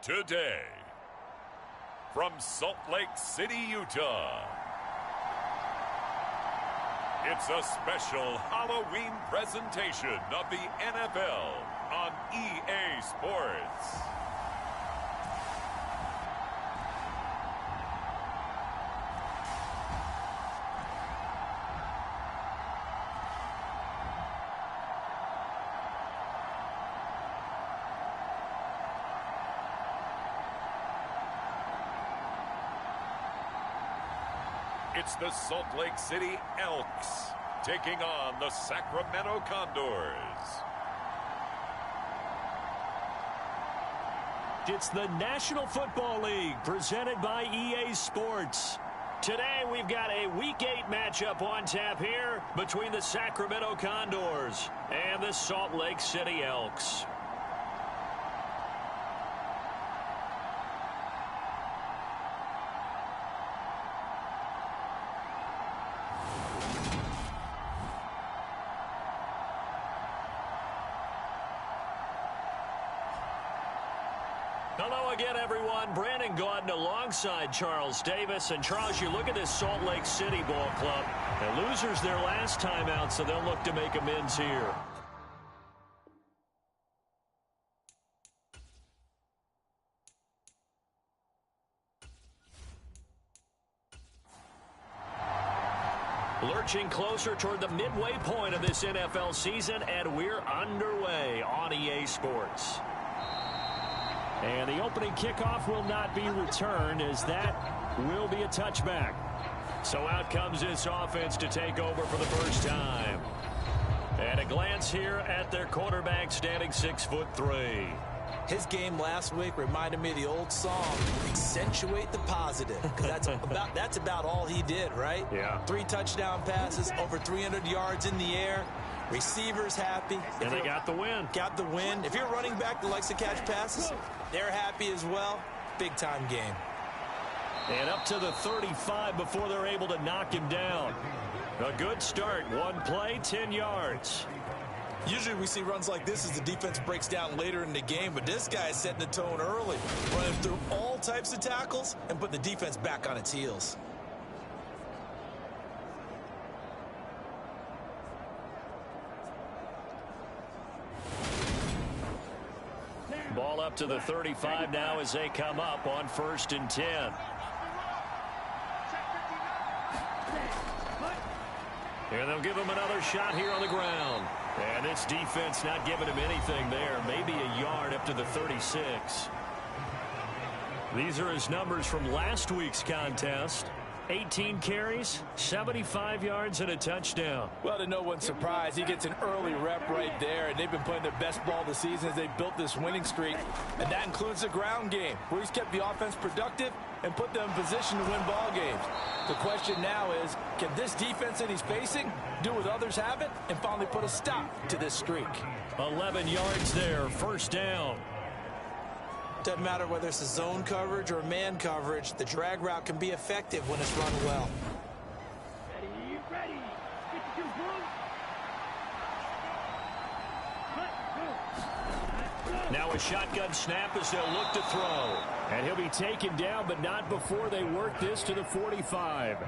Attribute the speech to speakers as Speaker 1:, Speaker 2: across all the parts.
Speaker 1: Today, from Salt Lake City, Utah, it's a special Halloween presentation of the NFL on EA Sports. It's the Salt Lake City Elks taking on the Sacramento Condors.
Speaker 2: It's the National Football League presented by EA Sports. Today we've got a Week 8 matchup on tap here between the Sacramento Condors and the Salt Lake City Elks. Hello again, everyone. Brandon Gaudin alongside Charles Davis. And, Charles, you look at this Salt Lake City ball club. The losers their last time out, so they'll look to make amends here. Lurching closer toward the midway point of this NFL season, and we're underway on EA Sports. And the opening kickoff will not be returned, as that will be a touchback. So out comes this offense to take over for the first time. And a glance here at their quarterback, standing 6'3".
Speaker 3: His game last week reminded me of the old song, accentuate the positive. Because that's about all he did, right?
Speaker 2: Yeah.
Speaker 3: 3 touchdown passes, over 300 yards in the air. Receivers happy.
Speaker 2: And they got the win.
Speaker 3: Got the win. If you're a running back that likes to catch passes, they're happy as well. Big-time game.
Speaker 2: And up to the 35 before they're able to knock him down. A good start. One play, 10 yards.
Speaker 3: Usually we see runs like this as the defense breaks down later in the game, but this guy is setting the tone early, running through all types of tackles and putting the defense back on its heels.
Speaker 2: Ball up to the 35 now as they come up on 1st and 10. And they'll give him another shot here on the ground. And this defense not giving him anything there. Maybe a yard up to the 36. These are his numbers from last week's contest. 18 carries, 75 yards, and a touchdown.
Speaker 4: Well, to no one's surprise, he gets an early rep right there, and they've been playing their best ball this season as they built this winning streak. And that includes the ground game, where he's kept the offense productive and put them in position to win ball games. The question now is, can this defense that he's facing do what others haven't and finally put a stop to this streak?
Speaker 2: 11 yards there, first down.
Speaker 3: Doesn't matter whether it's a zone coverage or man coverage, the drag route can be effective when it's run well.
Speaker 5: Ready.
Speaker 2: Now a shotgun snap as they'll look to throw. And he'll be taken down, but not before they work this to the 45.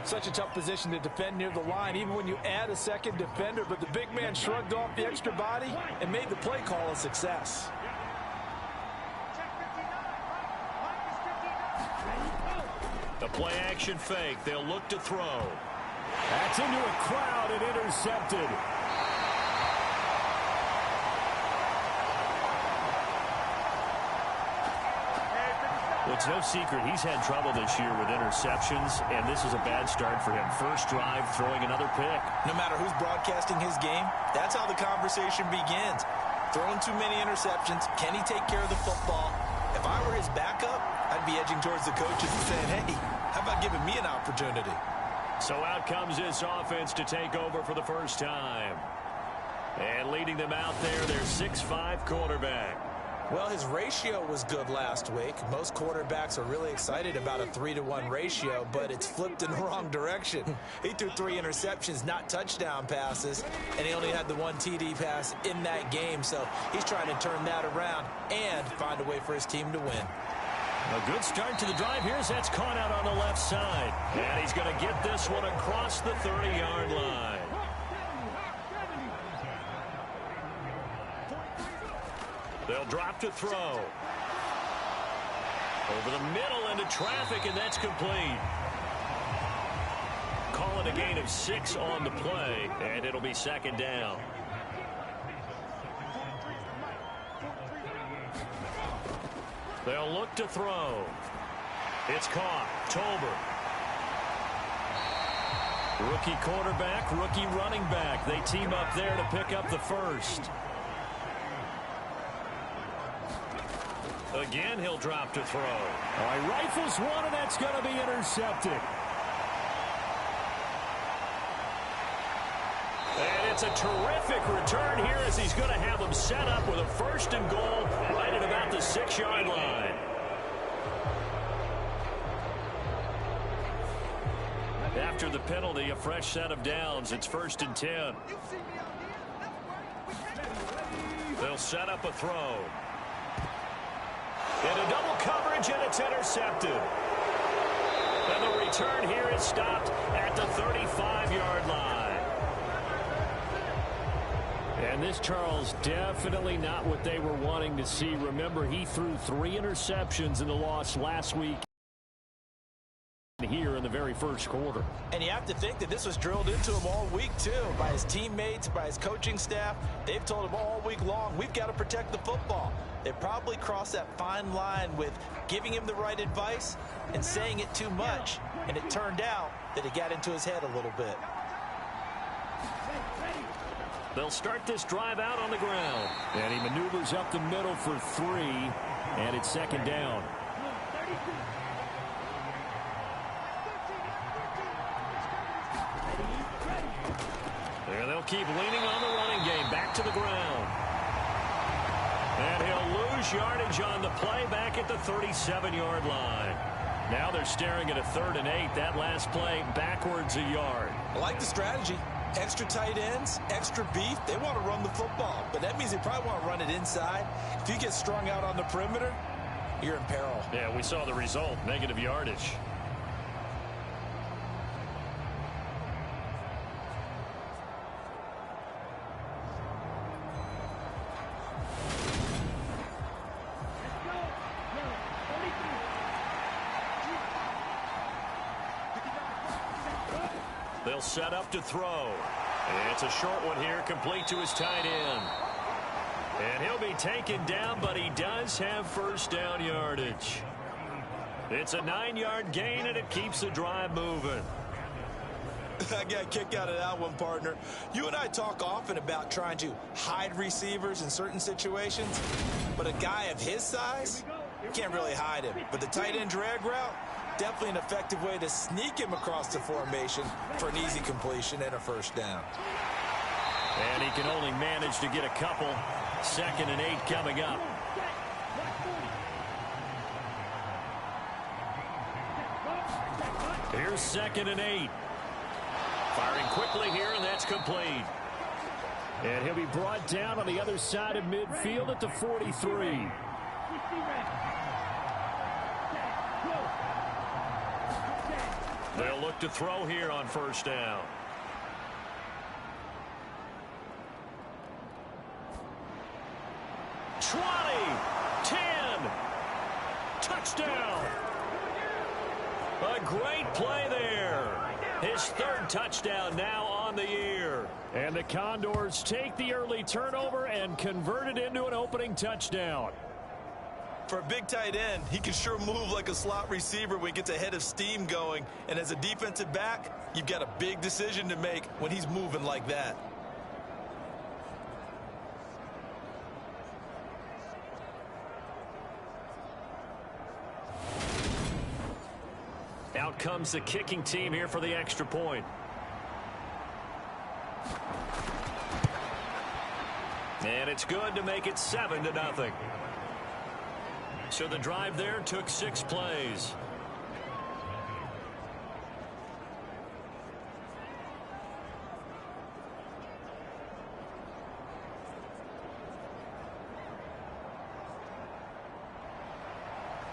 Speaker 4: Such a tough position to defend near the line, even when you add a second defender, but the big man shrugged off the extra body and made the play call a success.
Speaker 2: The play-action fake. They'll look to throw. That's into a crowd and intercepted. Well, it's no secret he's had trouble this year with interceptions, and this is a bad start for him. First drive, throwing another pick.
Speaker 3: No matter who's broadcasting his game, that's how the conversation begins. Throwing too many interceptions. Can he take care of the football? If I were his backup, I'd be edging towards the coaches and saying, hey, how about giving me an opportunity?
Speaker 2: So out comes this offense to take over for the first time. And leading them out there, their 6'5" quarterback.
Speaker 3: Well, his ratio was good last week. Most quarterbacks are really excited about a 3-to-1 ratio, but it's flipped in the wrong direction. He threw 3 interceptions, not touchdown passes, and he only had the 1 TD pass in that game. So he's trying to turn that around and find a way for his team to win.
Speaker 2: A good start to the drive here as that's caught out on the left side. And he's going to get this one across the 30-yard line. They'll drop to throw. Over the middle into traffic, and that's complete. Call it a gain of 6 on the play, and it'll be 2nd down. They'll look to throw. It's caught. Tolbert. Rookie quarterback, rookie running back. They team up there to pick up the first. Again, he'll drop to throw. All right, rifles one, and that's going to be intercepted. And it's a terrific return here as he's going to have them set up with a 1st and goal right at about the 6-yard line. After the penalty, a fresh set of downs. It's 1st and 10. They'll set up a throw. Into double coverage, and it's intercepted. And the return here is stopped at the 35-yard line. And this, Charles, definitely not what they were wanting to see. Remember, he threw 3 interceptions in the loss last week here in the very first quarter.
Speaker 3: And you have to think that this was drilled into him all week, too, by his teammates, by his coaching staff. They've told him all week long, we've got to protect the football. They probably crossed that fine line with giving him the right advice and saying it too much. And it turned out that it got into his head a little bit.
Speaker 2: They'll start this drive out on the ground. And he maneuvers up the middle for 3. And it's 2nd down. And they'll keep leaning on the running game. Back to the ground. And he'll lose yardage on the play back at the 37-yard line. Now they're staring at a 3rd and 8. That last play backwards a yard.
Speaker 3: I like the strategy. Extra tight ends, extra beef. They want to run the football, but that means they probably want to run it inside. If you get strung out on the perimeter, you're in peril.
Speaker 2: Yeah, we saw the result. Negative yardage. They'll set up to throw. It's a short one here, complete to his tight end. And he'll be taken down, but he does have 1st down yardage. It's a 9-yard gain, and it keeps the drive moving.
Speaker 3: I got a kick out of that one, partner. You and I talk often about trying to hide receivers in certain situations, but a guy of his size, you can't really hide him. But the tight end drag route, definitely an effective way to sneak him across the formation for an easy completion and a 1st down.
Speaker 2: And he can only manage to get a couple. 2nd and 8 coming up. Here's 2nd and 8. Firing quickly here, and that's complete. And he'll be brought down on the other side of midfield at the 43. They'll look to throw here on 1st down. Touchdown. A great play there. His 3rd touchdown now on the year. And the Condors take the early turnover and convert it into an opening touchdown.
Speaker 3: For a big tight end, he can sure move like a slot receiver when he gets a head of steam going. And as a defensive back, you've got a big decision to make when he's moving like that.
Speaker 2: Out comes the kicking team here for the extra point. And it's good to make it 7-0. So the drive there took 6 plays.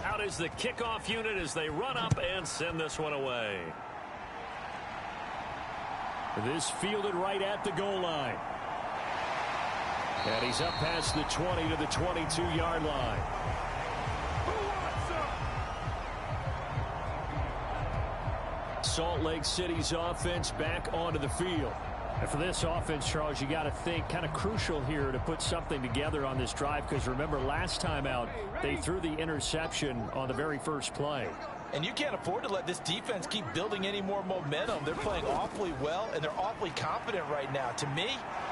Speaker 2: Out is the kickoff unit as they run up and send this one away. This fielded right at the goal line. And he's up past the 20 to the 22-yard line. Salt Lake City's offense back onto the field. And for this offense, Charles, you got to think kind of crucial here to put something together on this drive, because remember last time out they threw the interception on the very first play.
Speaker 3: And you can't afford to let this defense keep building any more momentum. They're playing awfully well, and they're awfully confident right now. To me,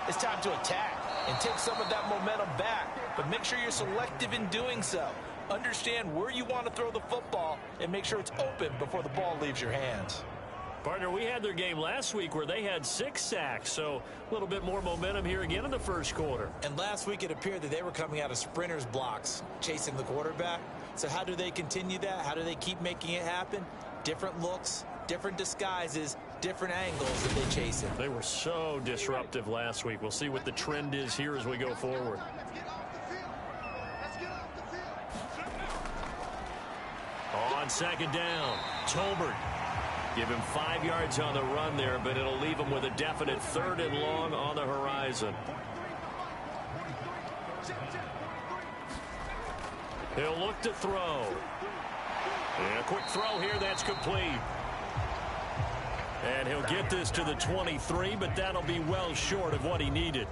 Speaker 3: it's time to attack and take some of that momentum back. But make sure you're selective in doing so. Understand where you want to throw the football and make sure it's open before the ball leaves your hands.
Speaker 2: Partner, we had their game last week where they had 6 sacks, so a little bit more momentum here again in the first quarter.
Speaker 3: And last week it appeared that they were coming out of sprinters blocks, chasing the quarterback. So how do they continue that? How do they keep making it happen? Different looks, different disguises, different angles that they chase it.
Speaker 2: They were so disruptive last week. We'll see what the trend is here as we go forward. On second down, Tolbert. Give him 5 yards on the run there, but it'll leave him with a definite 3rd and long on the horizon. He'll look to throw. And a quick throw here, that's complete. And he'll get this to the 23, but that'll be well short of what he needed.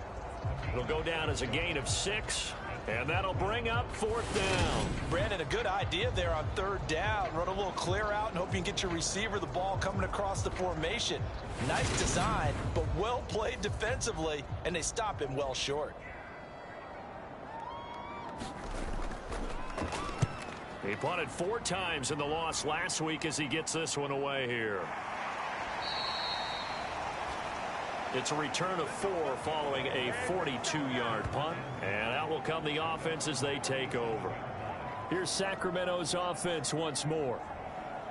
Speaker 2: It'll go down as a gain of 6. And that'll bring up 4th down.
Speaker 3: Brandon, a good idea there on 3rd down. Run a little clear out and hope you can get your receiver the ball coming across the formation. Nice design, but well played defensively, and they stop him well short.
Speaker 2: He punted 4 times in the loss last week as he gets this one away here. It's a return of 4 following a 42-yard punt. And out will come the offense as they take over. Here's Sacramento's offense once more.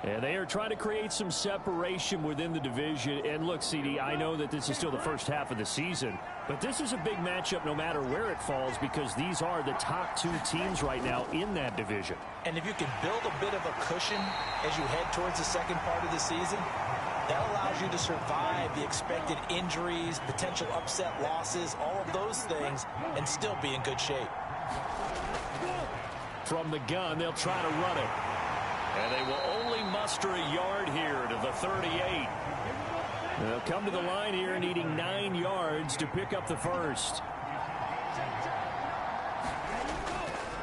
Speaker 2: And they are trying to create some separation within the division. And look, CD, I know that this is still the first half of the season, but this is a big matchup no matter where it falls, because these are the top 2 teams right now in that division.
Speaker 3: And if you can build a bit of a cushion as you head towards the second part of the season, that allows you to survive the expected injuries, potential upset losses, all of those things, and still be in good shape.
Speaker 2: From the gun, they'll try to run it. And they will only muster a yard here to the 38. They'll come to the line here needing 9 yards to pick up the first.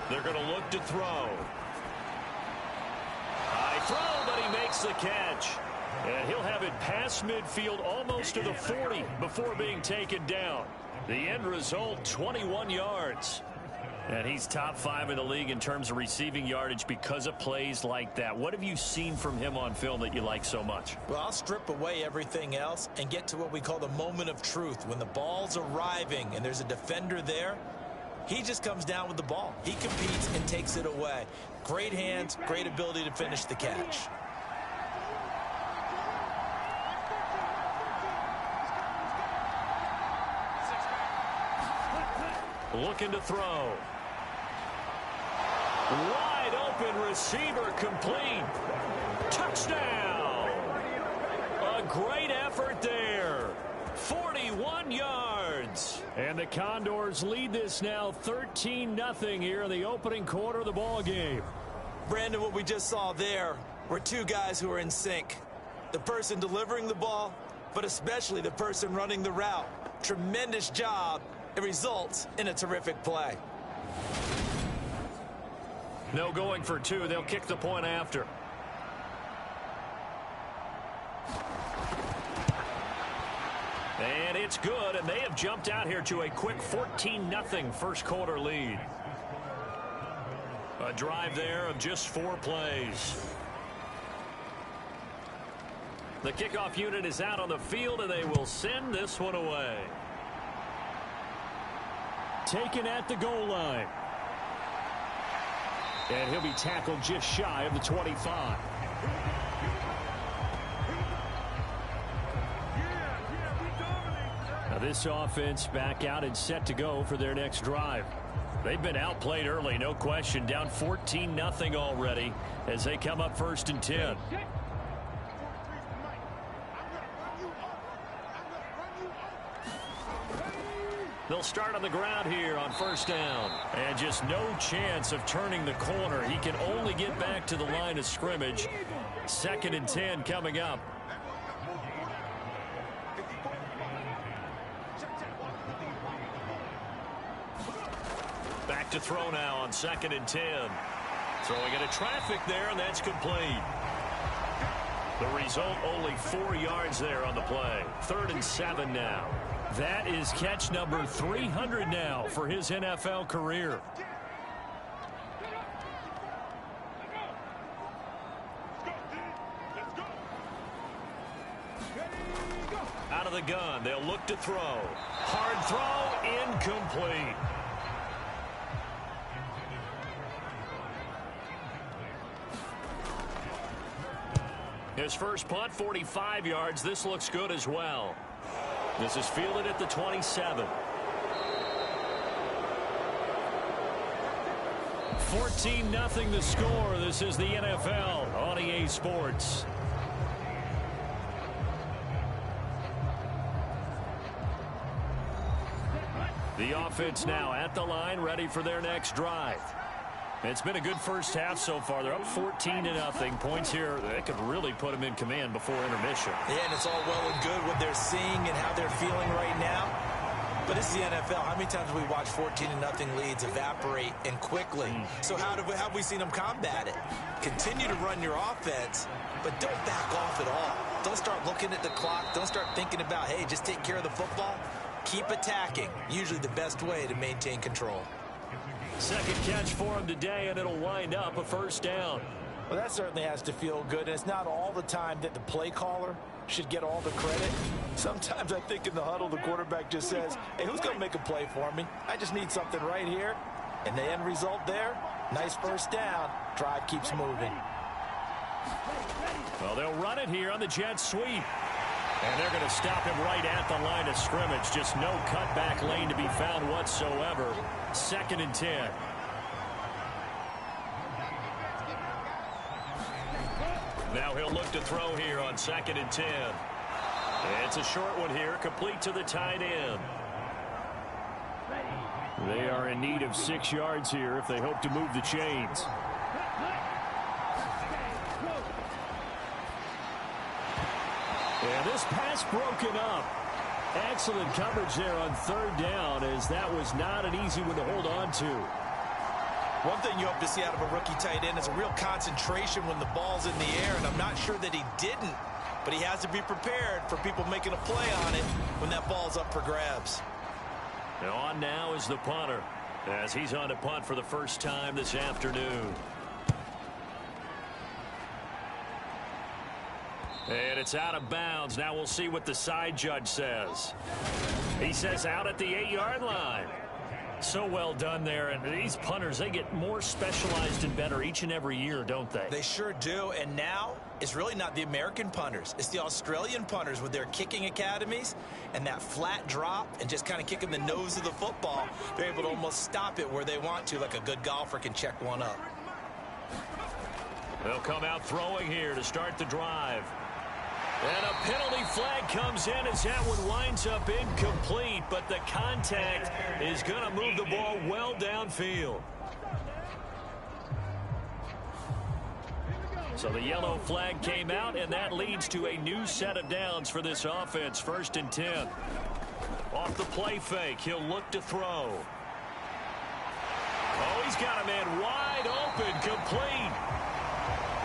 Speaker 2: They're going to look to throw. High throw, but he makes the catch. And he'll have it past midfield almost to the 40 before being taken down. The end result, 21 yards. And he's top 5 in the league in terms of receiving yardage because of plays like that. What have you seen from him on film that you like so much?
Speaker 3: Well, I'll strip away everything else and get to what we call the moment of truth. When the ball's arriving and there's a defender there, he just comes down with the ball. He competes and takes it away. Great hands, great ability to finish the catch.
Speaker 2: Looking to throw. Wide open receiver complete. Touchdown. A great effort there. 41 yards. And the Condors lead this now 13-0 here in the opening quarter of the ball game.
Speaker 3: Brandon, what we just saw there were 2 guys who are in sync. The person delivering the ball, but especially the person running the route. Tremendous job. It results in a terrific play.
Speaker 2: No going for 2. They'll kick the point after. And it's good, and they have jumped out here to a quick 14-0 first quarter lead. A drive there of just 4 plays. The kickoff unit is out on the field, and they will send this one away. Taken at the goal line. And he'll be tackled just shy of the 25. Now this offense back out and set to go for their next drive. They've been outplayed early, no question. Down 14-0 already as they come up 1st and 10. They'll start on the ground here on 1st down. And just no chance of turning the corner. He can only get back to the line of scrimmage. 2nd and 10 coming up. Back to throw now on 2nd and 10. Throwing into traffic there, and that's complete. The result, only 4 yards there on the play. 3rd and 7 now. That is catch number 300 now for his NFL career. Out of the gun, they'll look to throw. Hard throw, incomplete. His first punt, 45 yards. This looks good as well. This is fielded at the 27. 14-0 the score. This is the NFL on EA Sports. The offense now at the line, ready for their next drive. It's been a good first half so far. They're up 14-0. Points here, that could really put them in command before intermission.
Speaker 3: Yeah, and it's all well and good what they're seeing and how they're feeling right now. But this is the NFL. How many times have we watched 14-0 leads evaporate and quickly? So how have we seen them combat it? Continue to run your offense, but don't back off at all. Don't start looking at the clock. Don't start thinking about, hey, just take care of the football. Keep attacking. Usually the best way to maintain control.
Speaker 2: Second catch for him today, and it'll wind up a 1st down.
Speaker 4: Well, that certainly has to feel good. And it's not all the time that the play caller should get all the credit. Sometimes I think in the huddle, the quarterback just says, hey, who's going to make a play for me? I just need something right here. And the end result there, nice 1st down. Drive keeps moving.
Speaker 2: Well, they'll run it here on the jet sweep. And they're going to stop him right at the line of scrimmage. Just no cutback lane to be found whatsoever. 2nd and 10. Now he'll look to throw here on 2nd and 10. It's a short one here, complete to the tight end. They are in need of 6 yards here if they hope to move the chains. And this pass broken up. Excellent coverage there on 3rd down, as that was not an easy one to hold on to.
Speaker 3: One thing you hope to see out of a rookie tight end is a real concentration when the ball's in the air, and I'm not sure that he didn't, but he has to be prepared for people making a play on it when that ball's up for grabs.
Speaker 2: Now on now is the punter, as he's on to punt for the first time this afternoon. And it's out of bounds. Now we'll see what the side judge says. He says out at the 8-yard line. So well done there. And these punters, they get more specialized and better each and every year, don't they?
Speaker 3: They sure do. And now it's really not the American punters. It's the Australian punters with their kicking academies and that flat drop and just kind of kicking the nose of the football. They're able to almost stop it where they want to, like a good golfer can check one up.
Speaker 2: They'll come out throwing here to start the drive. And a penalty flag comes in as that one winds up incomplete, but the contact is going to move the ball well downfield. So the yellow flag came out, and that leads to a new set of downs for this offense. 1st and 10. Off the play fake, he'll look to throw. Oh, he's got a man wide open, complete.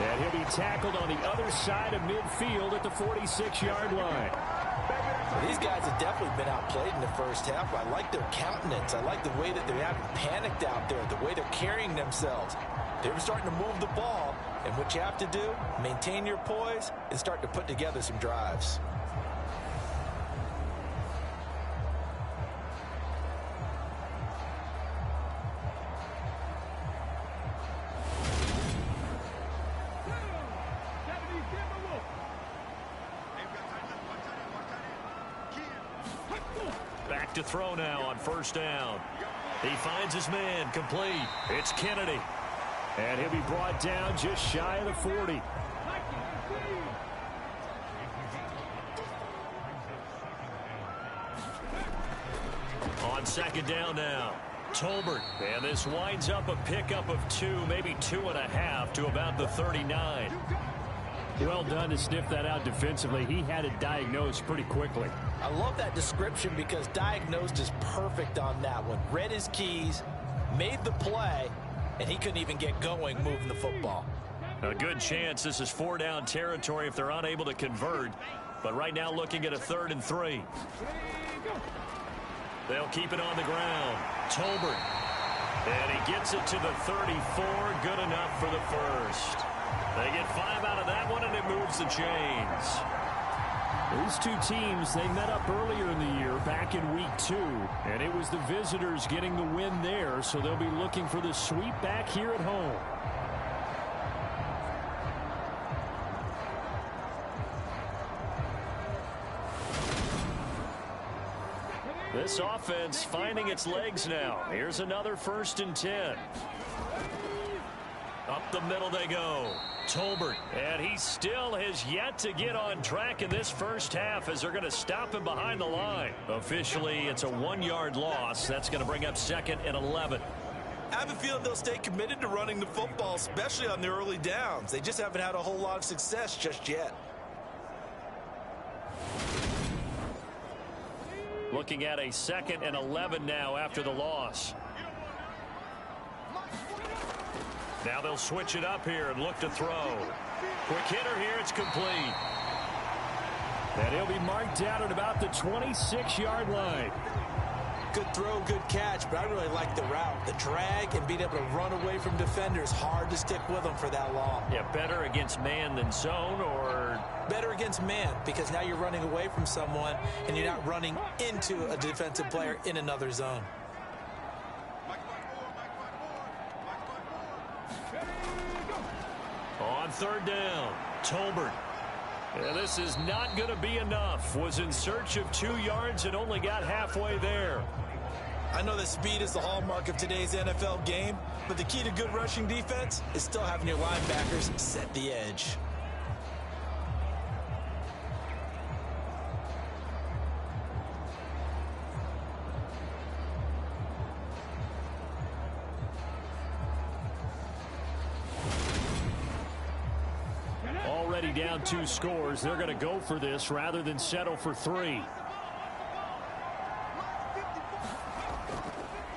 Speaker 2: And he'll be tackled on the other side of midfield at the 46-yard line.
Speaker 4: Well, these guys have definitely been outplayed in the first half. I like their countenance. I like the way that they haven't panicked out there, the way they're carrying themselves. They're starting to move the ball, and what you have to do, maintain your poise and start to put together some drives.
Speaker 2: back to throw now on first down. He finds his man, complete. It's Kennedy. And he'll be brought down just shy of the 40. On second down now, Tolbert. And this winds up a pickup of 2, maybe 2.5 to about the 39.
Speaker 5: Well done to sniff that out defensively. He had it diagnosed pretty quickly.
Speaker 4: I love that description because diagnosed is perfect on that one. Read his keys, made the play, and he couldn't even get going moving the football.
Speaker 2: A good chance this is 4-down territory if they're unable to convert. But right now looking at a 3rd and 3. They'll keep it on the ground. Tolbert. And he gets it to the 34. Good enough for the first. They get 5 out of that one, and it moves the chains.
Speaker 5: These two teams, they met up earlier in the year, back in week 2, and it was the visitors getting the win there, so they'll be looking for the sweep back here at home.
Speaker 2: This offense finding its legs now. Here's another 1st and 10. Up the middle they go. Tolbert, and he still has yet to get on track in this first half as they're going to stop him behind the line. Officially, it's a 1-yard loss. That's going to bring up 2nd and 11.
Speaker 3: I have a feeling they'll stay committed to running the football, especially on the early downs. They just haven't had a whole lot of success just yet.
Speaker 2: Looking at a 2nd and 11 now after the loss. Now they'll switch it up here and look to throw. Quick hitter here, it's complete.
Speaker 5: And he'll be marked down at about the 26-yard line.
Speaker 3: Good throw, good catch, but I really like the route. The drag and being able to run away from defenders, hard to stick with them for that long.
Speaker 2: Yeah, better against man than zone, or?
Speaker 3: Better against man, because now you're running away from someone and you're not running into a defensive player in another zone.
Speaker 2: On 3rd down, Tolbert. Yeah, this is not going to be enough. Was in search of 2 yards and only got halfway there.
Speaker 3: I know that speed is the hallmark of today's NFL game, but the key to good rushing defense is still having your linebackers set the edge.
Speaker 5: Already down 2 scores. They're going to go for this rather than settle for 3.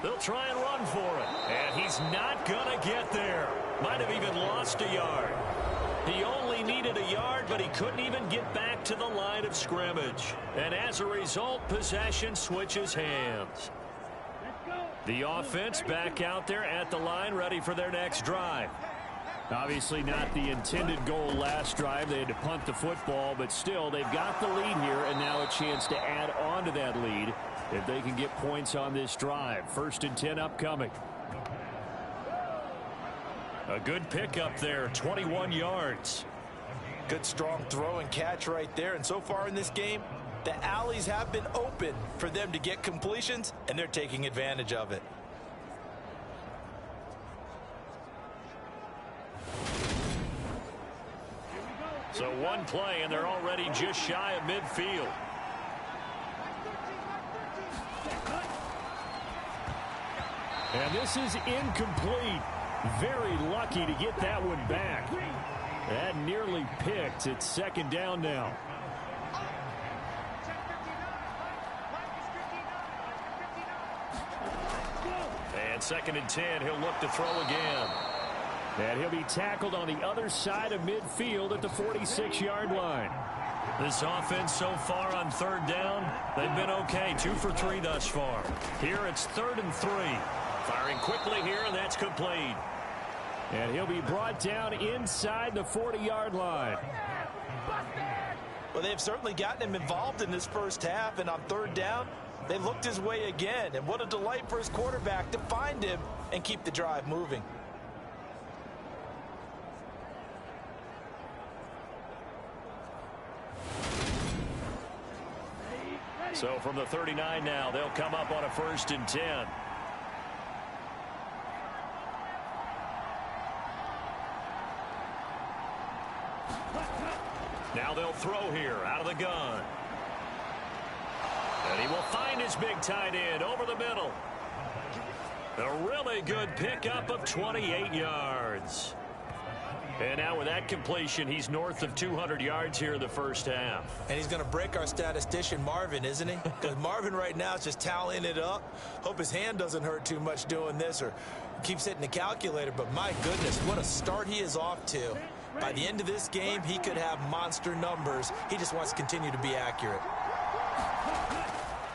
Speaker 2: They'll try and run for it. And he's not going to get there. Might have even lost a yard. He only needed a yard, but he couldn't even get back to the line of scrimmage. And as a result, possession switches hands. The offense back out there at the line, ready for their next drive.
Speaker 5: Obviously not the intended goal last drive. They had to punt the football, but still, they've got the lead here, and now a chance to add on to that lead if they can get points on this drive. 1st and 10 upcoming.
Speaker 2: A good pickup there, 21 yards.
Speaker 3: Good strong throw and catch right there, and so far in this game, the alleys have been open for them to get completions, and they're taking advantage of it.
Speaker 2: So one play, and they're already just shy of midfield.
Speaker 5: And this is incomplete. Very lucky to get that one back. That nearly picked. It's 2nd down now.
Speaker 2: And 2nd and 10, he'll look to throw again.
Speaker 5: And he'll be tackled on the other side of midfield at the 46-yard line.
Speaker 2: This offense so far on 3rd down, they've been okay. 2 for 3 thus far. Here it's 3rd and 3. Firing quickly here, and that's complete.
Speaker 5: And he'll be brought down inside the 40-yard line.
Speaker 3: Well, they've certainly gotten him involved in this first half, and on 3rd down, they looked his way again. And what a delight for his quarterback to find him and keep the drive moving.
Speaker 2: So from the 39 now, they'll come up on a 1st and 10. Now they'll throw here out of the gun. And he will find his big tight end over the middle. A really good pickup of 28 yards. And now with that completion, he's north of 200 yards here in the first half.
Speaker 3: And he's going to break our statistician Marvin, isn't he? Because Marvin right now is just tallying it up. Hope his hand doesn't hurt too much doing this or keeps hitting the calculator. But my goodness, what a start he is off to. By the end of this game, he could have monster numbers. He just wants to continue to be accurate.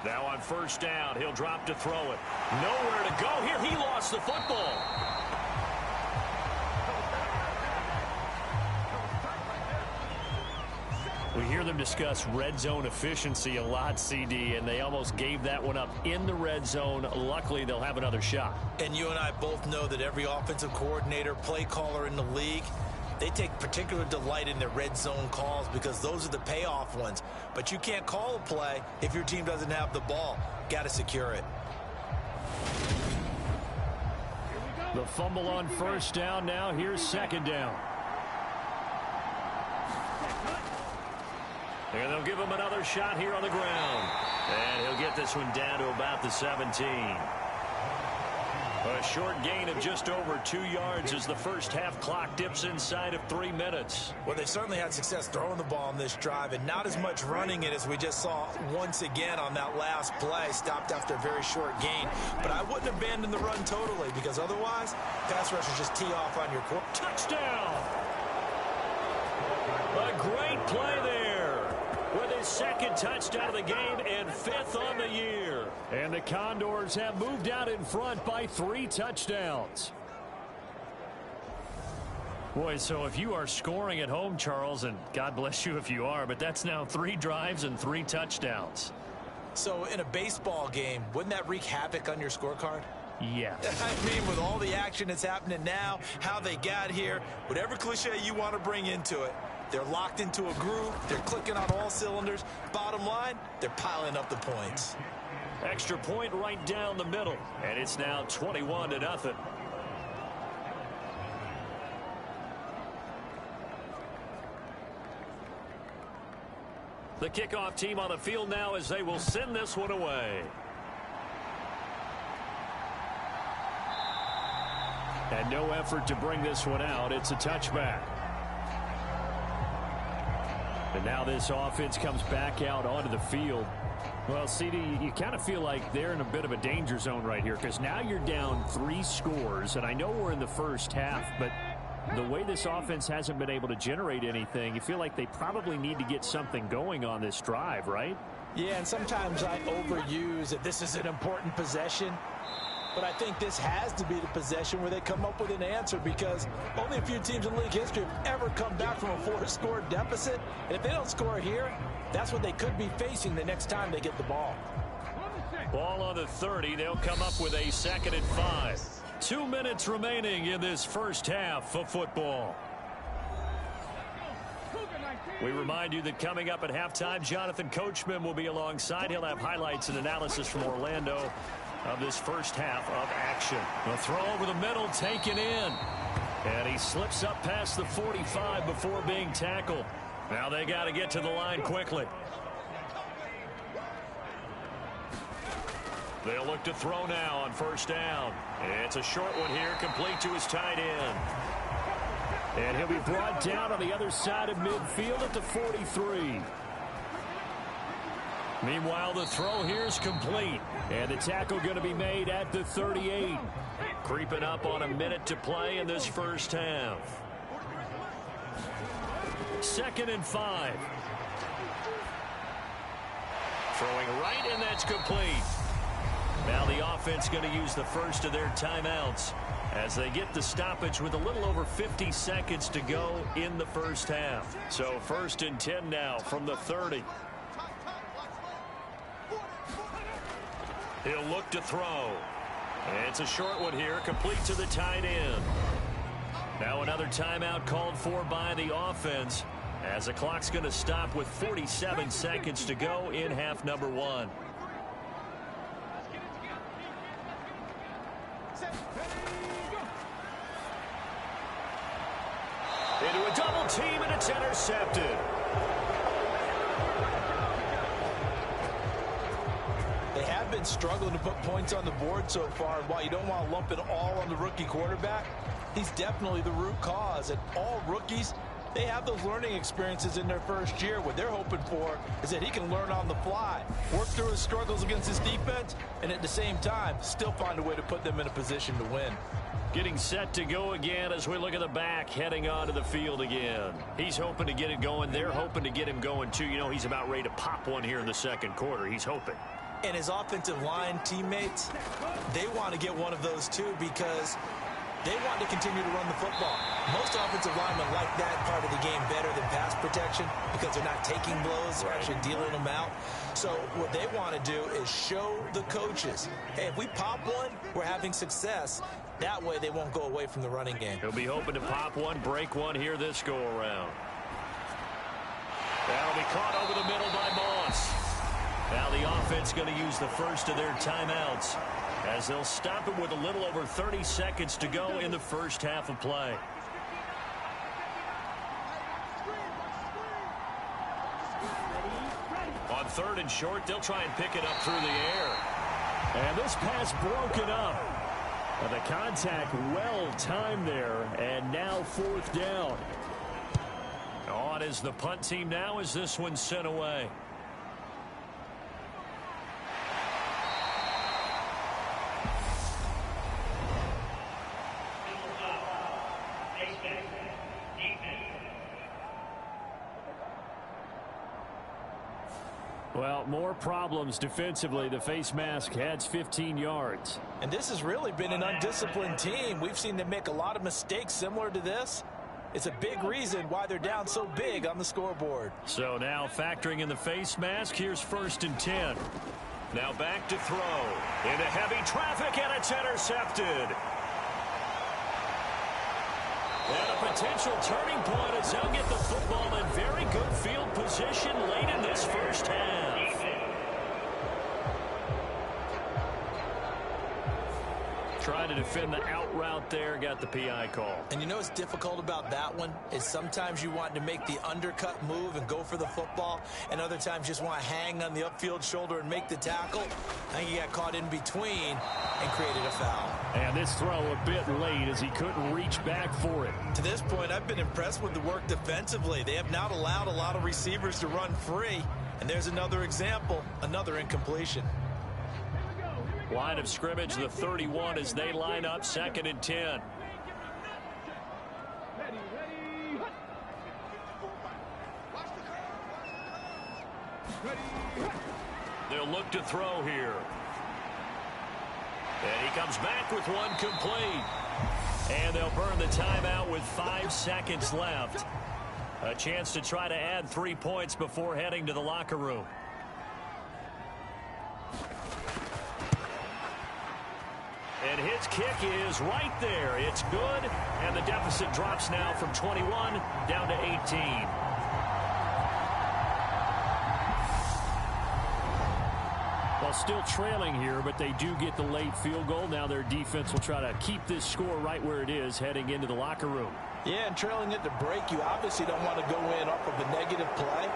Speaker 2: Now on 1st down, he'll drop to throw it. Nowhere to go here. He lost the football. We hear them discuss red zone efficiency a lot, CD, and they almost gave that one up in the red zone. Luckily, they'll have another shot.
Speaker 3: And you and I both know that every offensive coordinator, play caller in the league, they take particular delight in their red zone calls because those are the payoff ones. But you can't call a play if your team doesn't have the ball. Got to secure it.
Speaker 2: The fumble on 1st down now. Here's 2nd down. And they'll give him another shot here on the ground. And he'll get this one down to about the 17. A short gain of just over 2 yards as the first half clock dips inside of 3 minutes.
Speaker 3: Well, they certainly had success throwing the ball on this drive and not as much running it as we just saw once again on that last play. Stopped after a very short gain. But I wouldn't abandon the run totally because otherwise, pass rushers just tee off on your court.
Speaker 2: Touchdown! A great play there with his 2nd touchdown of the game and 5th on the year. And the Condors have moved out in front by 3 touchdowns. Boy, so if you are scoring at home, Charles, and God bless you if you are, but that's now 3 drives and 3 touchdowns.
Speaker 3: So in a baseball game, wouldn't that wreak havoc on your scorecard?
Speaker 2: Yes.
Speaker 3: I mean, with all the action that's happening now, how they got here, whatever cliche you want to bring into it, they're locked into a groove. They're clicking on all cylinders. Bottom line, they're piling up the points.
Speaker 2: Extra point right down the middle. And it's now 21-0. The kickoff team on the field now as they will send this one away. And no effort to bring this one out. It's a touchback. And now this offense comes back out onto the field. Well, CD, you kind of feel like they're in a bit of a danger zone right here because now you're down 3 scores. And I know we're in the first half, but the way this offense hasn't been able to generate anything, you feel like they probably need to get something going on this drive, right?
Speaker 3: Yeah, and sometimes I overuse that this is an important possession. But I think this has to be the possession where they come up with an answer because only a few teams in league history have ever come back from a 4-score deficit. And if they don't score here, that's what they could be facing the next time they get the ball.
Speaker 2: Ball on the 30. They'll come up with a 2nd and 5. 2 minutes remaining in this first half of football. We remind you that coming up at halftime, Jonathan Coachman will be alongside. He'll have highlights and analysis from Orlando of this first half of action. The throw over the middle taken in. And he slips up past the 45 before being tackled. Now they got to get to the line quickly. They'll look to throw now on 1st down. It's a short one here, complete to his tight end. And he'll be brought down on the other side of midfield at the 43. Meanwhile, the throw here is complete. And the tackle going to be made at the 38. Creeping up on a minute to play in this first half. 2nd and 5. Throwing right, and that's complete. Now the offense going to use the first of their timeouts as they get the stoppage with a little over 50 seconds to go in the first half. So 1st and 10 now from the 30. He'll look to throw. It's a short one here, complete to the tight end. Now another timeout called for by the offense As the clock's going to stop with 47 seconds to go in half number one. Into a double team, and it's intercepted.
Speaker 3: They have been struggling to put points on the board so far. While you don't want to lump it all on the rookie quarterback, he's definitely the root cause. And all rookies, they have those learning experiences in their first year. What they're hoping for is that he can learn on the fly, work through his struggles against his defense, and at the same time, still find a way to put them in a position to win.
Speaker 2: Getting set to go again as we look at the back, heading onto the field again. He's hoping to get it going. They're hoping to get him going, too. You know, he's about ready to pop one here in the second quarter. He's hoping.
Speaker 3: And his offensive line teammates, they want to get one of those, too, because they want to continue to run the football. Most offensive linemen like that part of the game better than pass protection because they're not taking blows, they're actually dealing them out. So what they want to do is show the coaches, hey, if we pop one, we're having success. That way they won't go away from the running game.
Speaker 2: He'll be hoping to pop one, break one here this go-around. That'll be caught over the middle by Moss. Now the offense going to use the first of their timeouts as they'll stop it with a little over 30 seconds to go in the first half of play. On third and short, they'll try and pick it up through the air.
Speaker 5: And this pass broken up. The contact well timed there, and now fourth down.
Speaker 2: On is the punt team now as this one's sent away.
Speaker 5: Well, more problems defensively. The face mask adds 15 yards.
Speaker 3: And this has really been an undisciplined team. We've seen them make a lot of mistakes similar to this. It's a big reason why they're down so big on the scoreboard.
Speaker 2: So now factoring in the face mask, here's 1st and 10. Now back to throw. Into heavy traffic, and it's intercepted. And a potential turning point as they'll get the football in very good field position late in this first half. Trying to defend the out route there, got the PI call.
Speaker 3: And you know what's difficult about that one is sometimes you want to make the undercut move and go for the football, and other times just want to hang on the upfield shoulder and make the tackle. I think he got caught in between and created a foul.
Speaker 5: And this throw a bit late as he couldn't reach back for it.
Speaker 3: To this point, I've been impressed with the work defensively. They have not allowed a lot of receivers to run free. And there's another example, another incompletion.
Speaker 2: Line of scrimmage, the 31 as they line up 2nd and 10. They'll look to throw here. And he comes back with one complete. And they'll burn the timeout with 5 seconds left. A chance to try to add 3 points before heading to the locker room. And his kick is right there. It's good, and the deficit drops now from 21 down to 18.
Speaker 5: Well, still trailing here, but they do get the late field goal. Now their defense will try to keep this score right where it is heading into the locker room.
Speaker 3: Yeah, and trailing at the break, you obviously don't want to go in off of a negative play.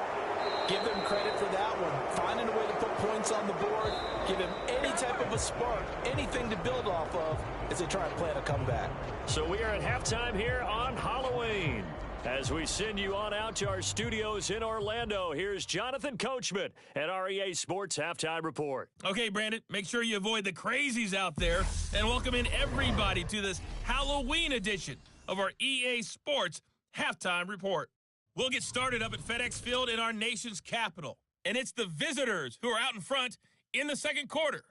Speaker 3: Give them credit for that one. Finding a way to put points on the board. Give them any type of a spark, anything to build off of as they try and plan a comeback.
Speaker 2: So we are at halftime here on Halloween. As we send you on out to our studios in Orlando, here's Jonathan Coachman at REA Sports Halftime Report.
Speaker 6: Okay, Brandon, make sure you avoid the crazies out there and welcome in everybody to this Halloween edition of our EA Sports Halftime Report. We'll get started up at FedEx Field in our nation's capital, and it's the visitors who are out in front in the second quarter.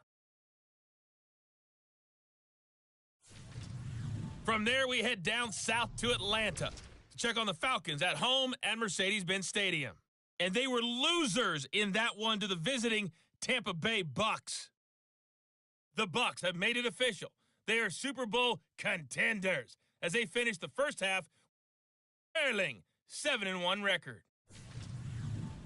Speaker 6: From there, we head down south to Atlanta to check on the Falcons at home at Mercedes-Benz Stadium. And they were losers in that one to the visiting Tampa Bay Bucks. The Bucks have made it official. They are Super Bowl contenders as they finish the first half trailing 7-1 record.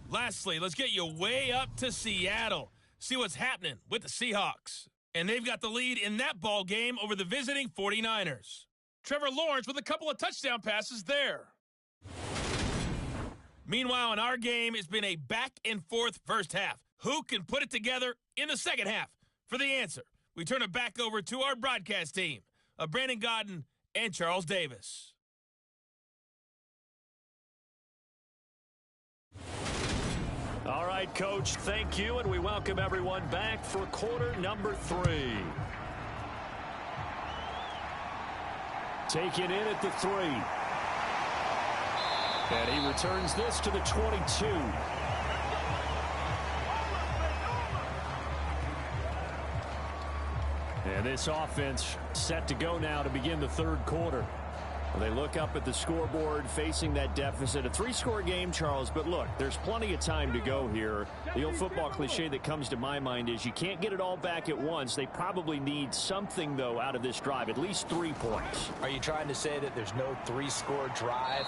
Speaker 6: Lastly, let's get you way up to Seattle. See what's happening with the Seahawks. And they've got the lead in that ball game over the visiting 49ers. Trevor Lawrence with a couple of touchdown passes there. Meanwhile, in our game, it's been a back-and-forth first half. Who can put it together in the second half? For the answer, we turn it back over to our broadcast team of Brandon Godden and Charles Davis.
Speaker 2: All right, Coach, thank you, and we welcome everyone back for quarter number 3. Taken in at the 3. And he returns this to the 22. And this offense set to go now to begin the third quarter. They look up at the scoreboard facing that deficit. A 3-score game, Charles, but look, there's plenty of time to go here. The old football cliche that comes to my mind is you can't get it all back at once. They probably need something, though, out of this drive, at least 3 points.
Speaker 3: Are you trying to say that there's no 3-score drive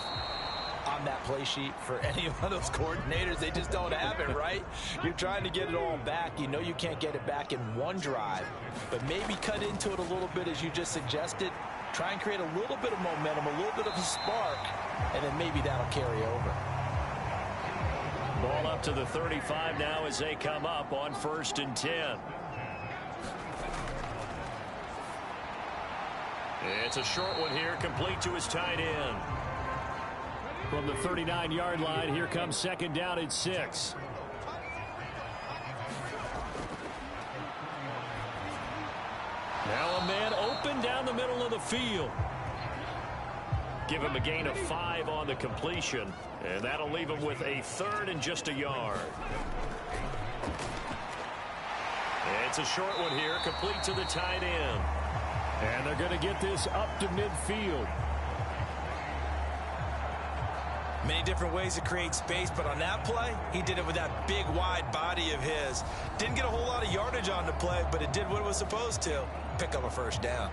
Speaker 3: on that play sheet for any of those coordinators? They just don't have it, right? You're trying to get it all back. You know you can't get it back in one drive, but maybe cut into it a little bit as you just suggested. Try and create a little bit of momentum, a little bit of a spark, and then maybe that'll carry over.
Speaker 2: Ball up to the 35 now as they come up on 1st and 10. It's a short one here, complete to his tight end. From the 39-yard line, here comes 2nd down and 6. Now a man open down the middle of the field. Give him a gain of 5 on the completion, and that'll leave him with a 3rd and just a yard. It's a short one here, complete to the tight end. And they're going to get this up to midfield.
Speaker 3: Many different ways to create space, but on that play, he did it with that big, wide body of his. Didn't get a whole lot of yardage on the play, but it did what it was supposed to. Pick up a 1st down.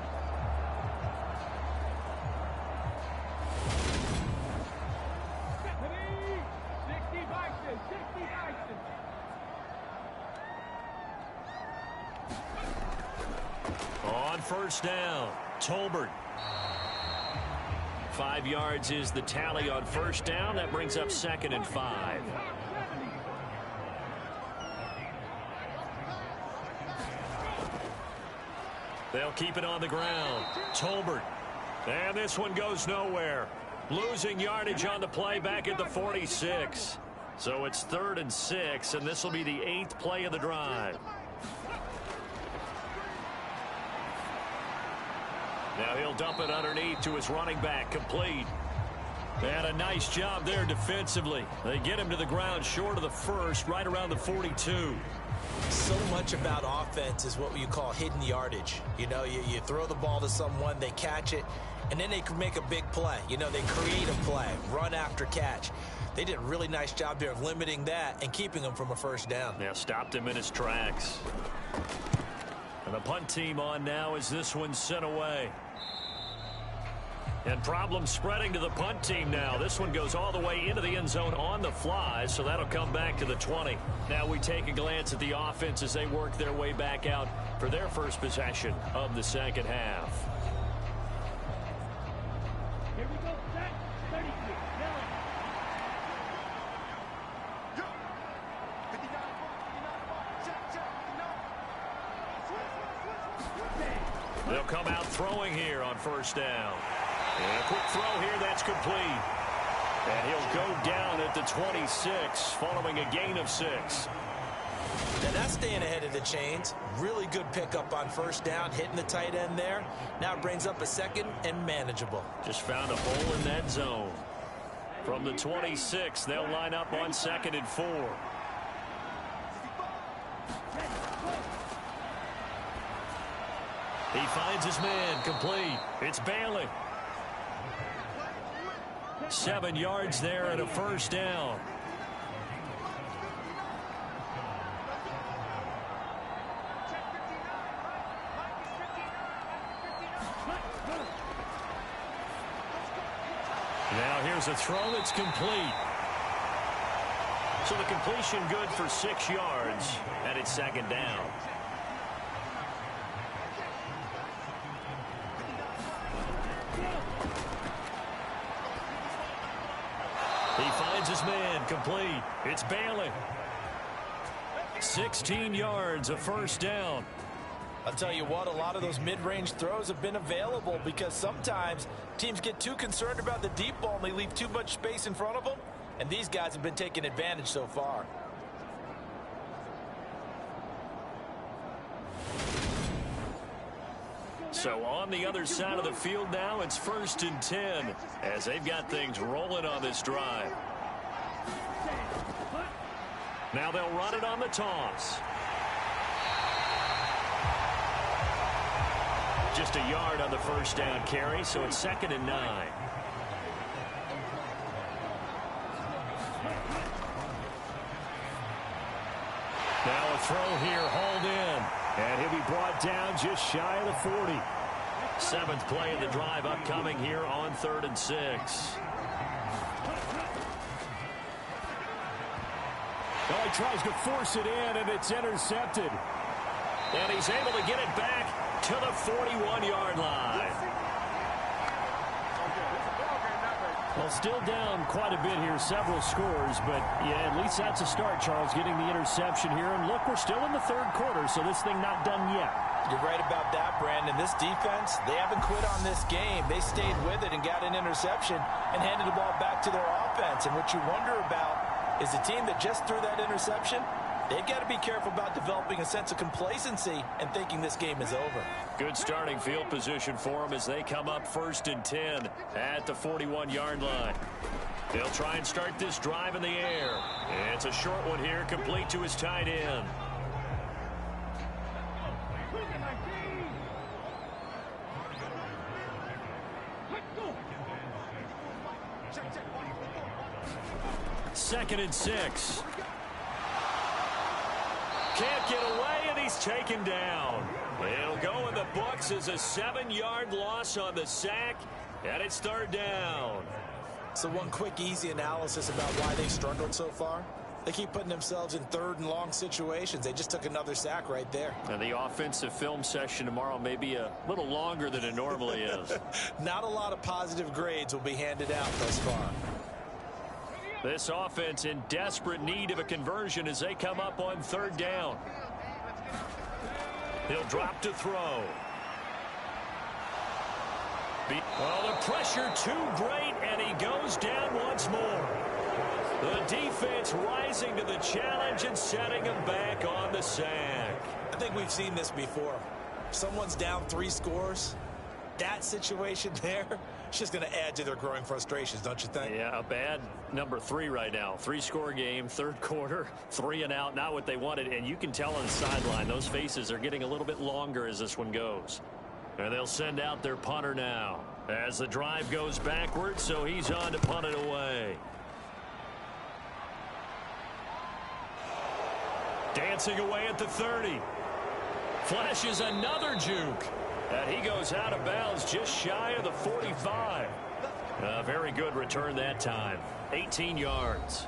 Speaker 2: On 1st down, Tolbert. 5 yards is the tally on 1st down. That brings up 2nd and 5. They'll keep it on the ground. Tolbert. And this one goes nowhere. Losing yardage on the play back at the 46. So it's 3rd and 6, and this will be the 8th play of the drive. Now he'll dump it underneath to his running back, complete. And a nice job there defensively. They get him to the ground short of the 1st, right around the 42.
Speaker 3: So much about offense is what you call hidden yardage. You know, you throw the ball to someone, they catch it, and then they can make a big play. You know, they create a play, run after catch. They did a really nice job there of limiting that and keeping him from a 1st down.
Speaker 2: Yeah, stopped him in his tracks. And the punt team on now as this one's sent away. And problems spreading to the punt team now. This one goes all the way into the end zone on the fly, so that'll come back to the 20. Now we take a glance at the offense as they work their way back out for their first possession of the second half.
Speaker 7: Here we go, set, 30,
Speaker 2: They'll come out throwing here on 1st down. And a quick throw here, that's complete. And he'll go down at the 26 following a gain of 6.
Speaker 3: Now that's staying ahead of the chains. Really good pickup on 1st down, hitting the tight end there. Now it brings up a 2nd and manageable.
Speaker 2: Just found a hole in that zone. From the 26, they'll line up on 2nd and 4. He finds his man, complete. It's Bailey. 7 yards there and a 1st down. Now here's a throw that's complete. So the completion good for 6 yards, and it's second down. He finds his man, complete. It's Bailey. 16 yards, a first down.
Speaker 4: I'll tell you what, a lot of those mid-range throws have been available because sometimes teams get too concerned about the deep ball and they leave too much space in front of them, and these guys have been taking advantage so far.
Speaker 2: So on the other side of the field now, it's 1st and 10 as they've got things rolling on this drive. Now they'll run it on the toss. Just a yard on the first down carry, so it's 2nd and 9. Now a throw here, hauled in.
Speaker 5: And he'll be brought down just shy of the 40.
Speaker 2: 7th play of the drive upcoming here on 3rd and 6.
Speaker 5: Well, he tries to force it in, and it's intercepted.
Speaker 2: And he's able to get it back to the 41-yard line.
Speaker 5: Well, still down quite a bit here, several scores, but yeah, at least that's a start, Charles, getting the interception here. And look, we're still in the 3rd quarter, so this thing not done yet.
Speaker 4: You're right about that, Brandon. This defense, they haven't quit on this game. They stayed with it and got an interception and handed the ball back to their offense. And what you wonder about is the team that just threw that interception, they've got to be careful about developing a sense of complacency and thinking this game is over.
Speaker 2: Good starting field position for them as they come up 1st and 10 at the 41-yard line. They'll try and start this drive in the air. It's a short one here, complete to his tight end. Second and 6. Can't get away, and he's taken down. It'll go in the books as a 7-yard loss on the sack, and it's 3rd down.
Speaker 3: So one quick, easy analysis about why they struggled so far. They keep putting themselves in 3rd and long situations. They just took another sack right there.
Speaker 2: And the offensive film session tomorrow may be a little longer than it normally is.
Speaker 3: Not a lot of positive grades will be handed out thus far.
Speaker 2: This offense in desperate need of a conversion as they come up on 3rd down. He'll drop to throw. Well, the pressure too great, and he goes down once more. The defense rising to the challenge and setting him back on the sack.
Speaker 3: I think we've seen this before. Someone's down 3 scores. That situation there, it's just going to add to their growing frustrations, don't you think?
Speaker 2: Yeah, a bad number 3 right now. 3-score game, 3rd quarter, 3 and out, not what they wanted. And you can tell on the sideline, those faces are getting a little bit longer as this one goes. And they'll send out their punter now as the drive goes backwards, so he's on to punt it away. Dancing away at the 30. Flashes another juke. And he goes out of bounds just shy of the 45. A very good return that time. 18 yards.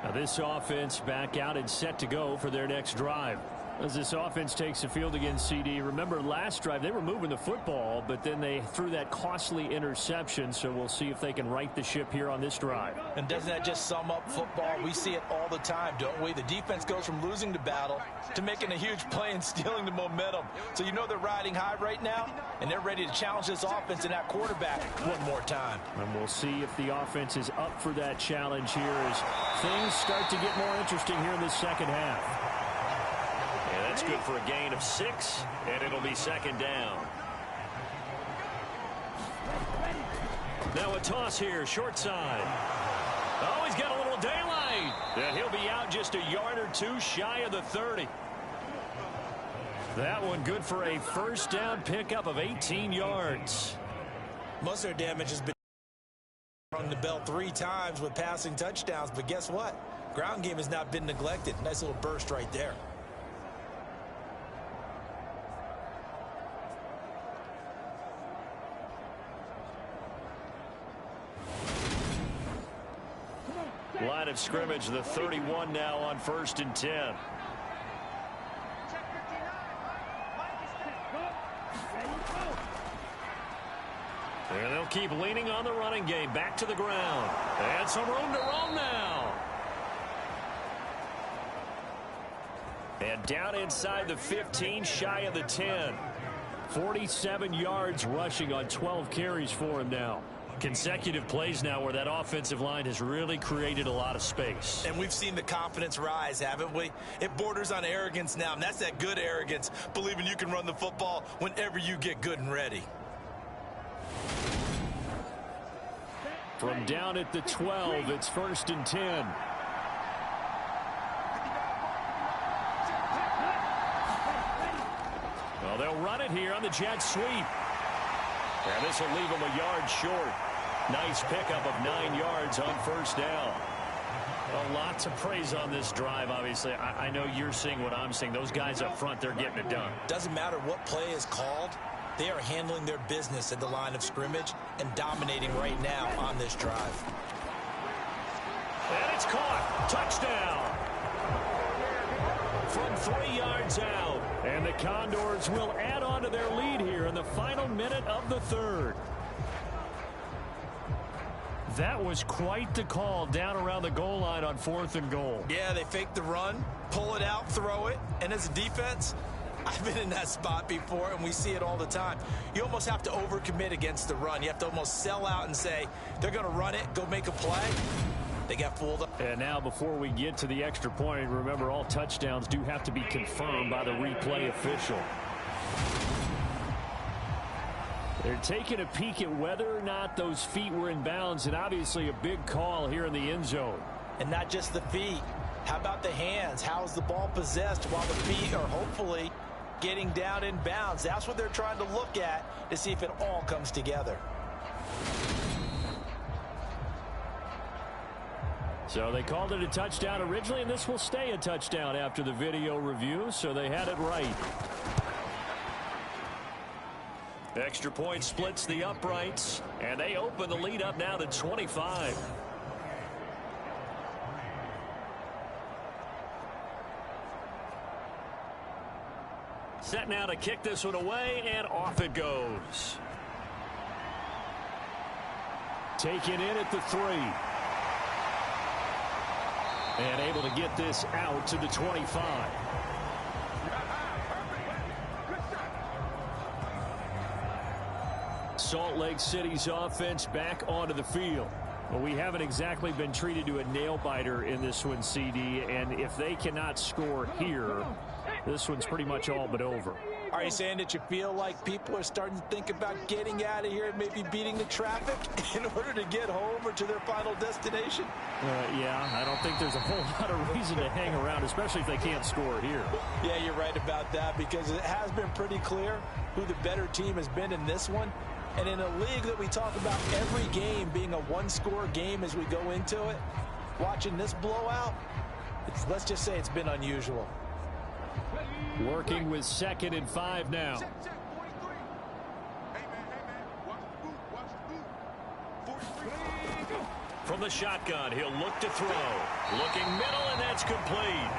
Speaker 5: Now this offense back out and set to go for their next drive. As this offense takes the field against CD, remember last drive they were moving the football, but then they threw that costly interception, so we'll see if they can right the ship here on this drive.
Speaker 4: And doesn't that just sum up football? We see it all the time, don't we? The defense goes from losing the battle to making a huge play and stealing the momentum. So you know they're riding high right now, and they're ready to challenge this offense and that quarterback one more time.
Speaker 5: And we'll see if the offense is up for that challenge here as things start to get more interesting here in the second half.
Speaker 2: That's good for a gain of 6, and it'll be 2nd down. Now a toss here, short side. Oh, he's got a little daylight. And he'll be out just a yard or 2 shy of the 30. That one good for a first down pickup of 18 yards.
Speaker 3: Most of their damage has been rung the bell 3 times with passing touchdowns, but guess what? Ground game has not been neglected. Nice little burst right there.
Speaker 2: Line of scrimmage, the 31 now on 1st and 10. And they'll keep leaning on the running game. Back to the ground. And some room to roam now. And down inside the 15, shy of the 10. 47 yards rushing on 12 carries for him now. Consecutive plays now where that offensive line has really created a lot of space.
Speaker 3: And we've seen the confidence rise, haven't we? It borders on arrogance now, and that's that good arrogance, believing you can run the football whenever you get good and ready.
Speaker 5: From down at the 12, it's 1st and 10. Well, they'll run it here on the jet sweep. And this will leave them a yard short. Nice pickup of 9 yards on 1st down.
Speaker 2: A lot to praise on this drive, obviously. I know you're seeing what I'm seeing. Those guys up front, they're getting it done.
Speaker 3: Doesn't matter what play is called. They are handling their business at the line of scrimmage and dominating right now on this drive.
Speaker 2: And it's caught. Touchdown. From 3 yards out.
Speaker 5: And the Condors will add on to their lead here in the final minute of the 3rd.
Speaker 2: That was quite the call down around the goal line on 4th and goal.
Speaker 3: Yeah, they fake the run, pull it out, throw it, and as a defense, I've been in that spot before, and we see it all the time. You almost have to overcommit against the run. You have to almost sell out and say, they're going to run it, go make a play. They got fooled up.
Speaker 5: And now before we get to the extra point, remember all touchdowns do have to be confirmed by the replay official. They're taking a peek at whether or not those feet were in bounds, and obviously a big call here in the end zone.
Speaker 3: And not just the feet. How about the hands? How is the ball possessed while the feet are hopefully getting down in bounds? That's what they're trying to look at to see if it all comes together.
Speaker 5: So they called it a touchdown originally, and this will stay a touchdown after the video review, so they had it right.
Speaker 2: Extra point splits the uprights, and they open the lead up now to 25. Set now to kick this one away, and off it goes.
Speaker 5: Taken in at the 3. And able to get this out to the 25. Salt Lake City's offense back onto the field. Well, we haven't exactly been treated to a nail-biter in this one, CD, and if they cannot score here, this one's pretty much all but over.
Speaker 3: Are you saying that you feel like people are starting to think about getting out of here and maybe beating the traffic in order to get home or to their final destination?
Speaker 5: Yeah, I don't think there's a whole lot of reason to hang around, especially if they can't score here.
Speaker 3: Yeah, you're right about that, because it has been pretty clear who the better team has been in this one. And in a league that we talk about every game being a one-score game as we go into it, watching this blowout, let's just say it's been unusual.
Speaker 5: Working with 2nd and 5 now.
Speaker 2: From the shotgun, he'll look to throw. Looking middle, and that's complete.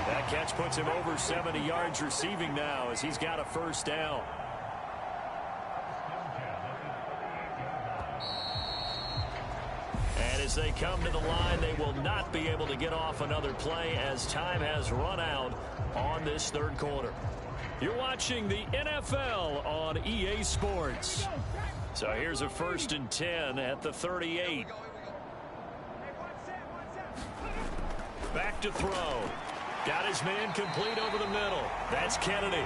Speaker 2: That catch puts him over 70 yards receiving now as he's got a 1st down. And as they come to the line, they will not be able to get off another play as time has run out on this 3rd quarter. You're watching the NFL on EA Sports. So here's a 1st and 10 at the 38. Back to throw. Got his man complete over the middle. That's Kennedy.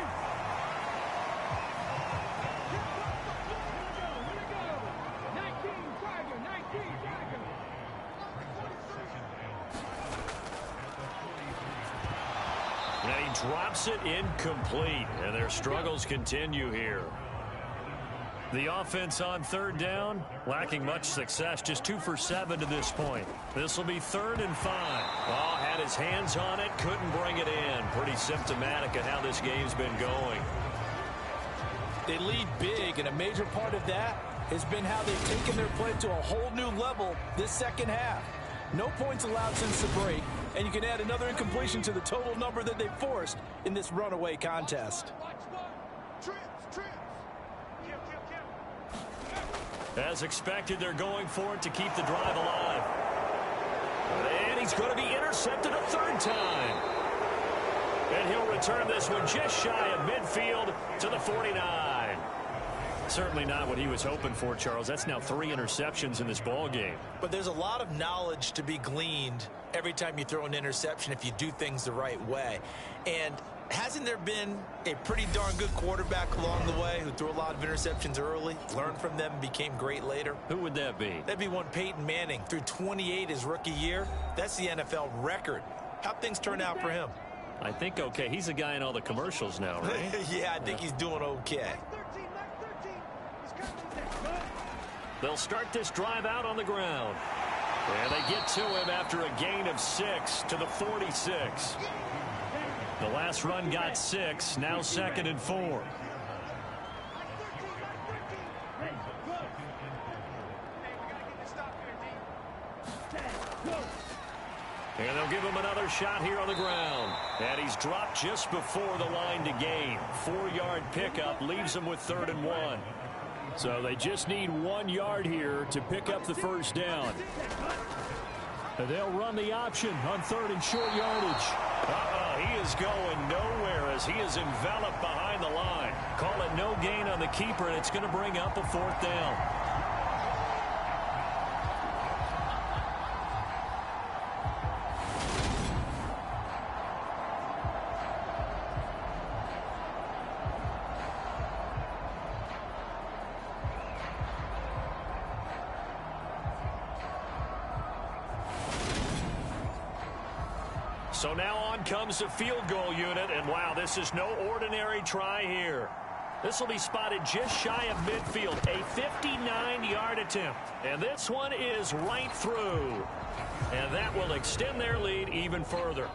Speaker 2: And he drops it incomplete, and their struggles continue here. The offense on 3rd down, lacking much success, just 2 for 7 to this point. This will be 3rd and 5. Oh, had his hands on it, couldn't bring it in. Pretty symptomatic of how this game's been going.
Speaker 3: They lead big, and a major part of that has been how they've taken their play to a whole new level this 2nd half.
Speaker 4: No points allowed since the break, and you can add another incompletion to the total number that they forced in this runaway contest.
Speaker 2: As expected, they're going for it to keep the drive alive. And he's going to be intercepted a third time. And he'll return this one just shy of midfield to the 49. Certainly not what he was hoping for, Charles. That's now 3 interceptions in this ball game.
Speaker 3: But there's a lot of knowledge to be gleaned every time you throw an interception if you do things the right way. And hasn't there been a pretty darn good quarterback along the way who threw a lot of interceptions early, learned from them, and became great later?
Speaker 2: Who would that be?
Speaker 3: That'd be one Peyton Manning. Threw 28 his rookie year. That's the NFL record. How'd things turn out for him?
Speaker 2: I think okay. He's a guy in all the commercials now, right?
Speaker 3: Yeah, I think he's doing okay.
Speaker 2: They'll start this drive out on the ground. And they get to him after a gain of 6 to the 46. The last run got 6, now 2nd and 4. And they'll give him another shot here on the ground. And he's dropped just before the line to gain. 4-yard pickup leaves him with 3rd and 1.
Speaker 5: So they just need 1 yard here to pick up the first down. And they'll run the option on 3rd and short yardage.
Speaker 2: He is going nowhere as he is enveloped behind the line. Call it no gain on the keeper, and it's going to bring up a 4th down. So now on comes the field goal unit, and wow, this is no ordinary try here. This will be spotted just shy of midfield, a 59-yard attempt. And this one is right through. And that will extend their lead even further.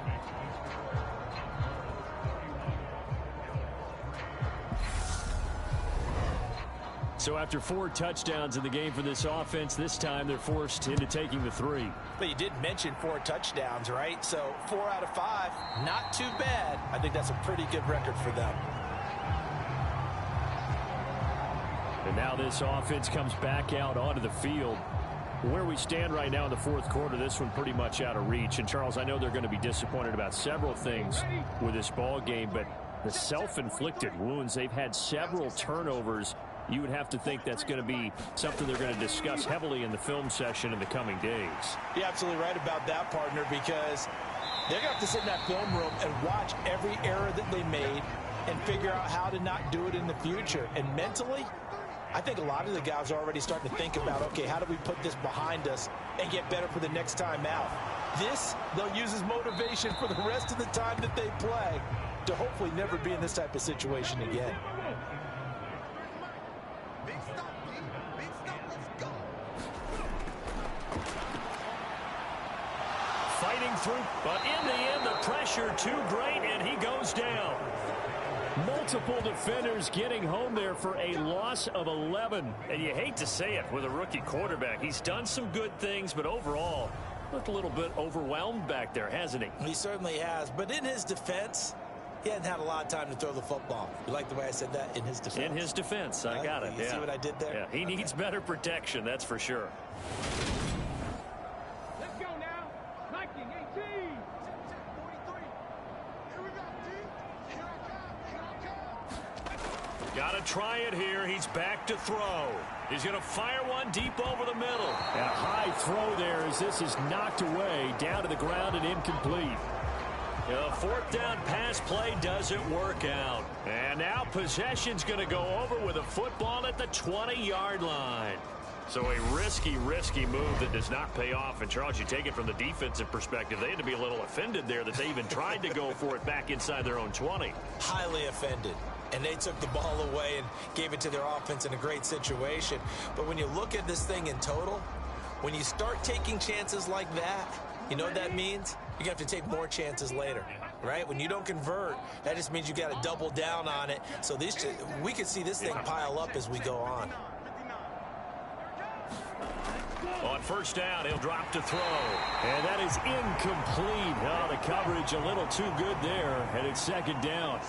Speaker 5: So after 4 touchdowns in the game for this offense, this time they're forced into taking the 3.
Speaker 3: But you did mention 4 touchdowns, right? So 4 out of 5, not too bad. I think that's a pretty good record for them.
Speaker 5: And now this offense comes back out onto the field. Where we stand right now in the 4th quarter, this one pretty much out of reach. And, Charles, I know they're going to be disappointed about several things with this ball game, but the self-inflicted wounds, they've had several turnovers. You would have to think that's going to be something they're going to discuss heavily in the film session in the coming days.
Speaker 3: You're absolutely right about that, partner, because they're going to have to sit in that film room and watch every error that they made and figure out how to not do it in the future. And mentally, I think a lot of the guys are already starting to think about, okay, how do we put this behind us and get better for the next time out? This, they'll use as motivation for the rest of the time that they play to hopefully never be in this type of situation again.
Speaker 2: Fighting through, but in the end, the pressure too great, and he goes down.
Speaker 5: Multiple defenders getting home there for a loss of 11.
Speaker 2: And you hate to say it with a rookie quarterback. He's done some good things, but overall, looked a little bit overwhelmed back there, hasn't he?
Speaker 3: He certainly has. But in his defense, he hadn't had a lot of time to throw the football. You like the way I said that? In his defense.
Speaker 2: In his defense. I got it.
Speaker 3: You see what I did there?
Speaker 2: Yeah, he needs better protection, that's for sure.
Speaker 7: Let's go now. 19-18.
Speaker 2: Got to try it here. He's back to throw. He's going to fire one deep over the middle.
Speaker 5: And a high throw there as this is knocked away, down to the ground and incomplete.
Speaker 2: The 4th down pass play doesn't work out. And now possession's going to go over with a football at the 20-yard line. So a risky move that does not pay off. And, Charles, you take it from the defensive perspective. They had to be a little offended there that they even tried to go for it back inside their own 20.
Speaker 3: Highly offended. And they took the ball away and gave it to their offense in a great situation. But when you look at this thing in total, when you start taking chances like that, you know what that means? You're going to have to take more chances later, right? When you don't convert, that just means you got to double down on it. So we could see this thing pile up as we go on.
Speaker 2: On first down, he'll drop to throw. And that is incomplete. Oh, the coverage a little too good there, and it's second down.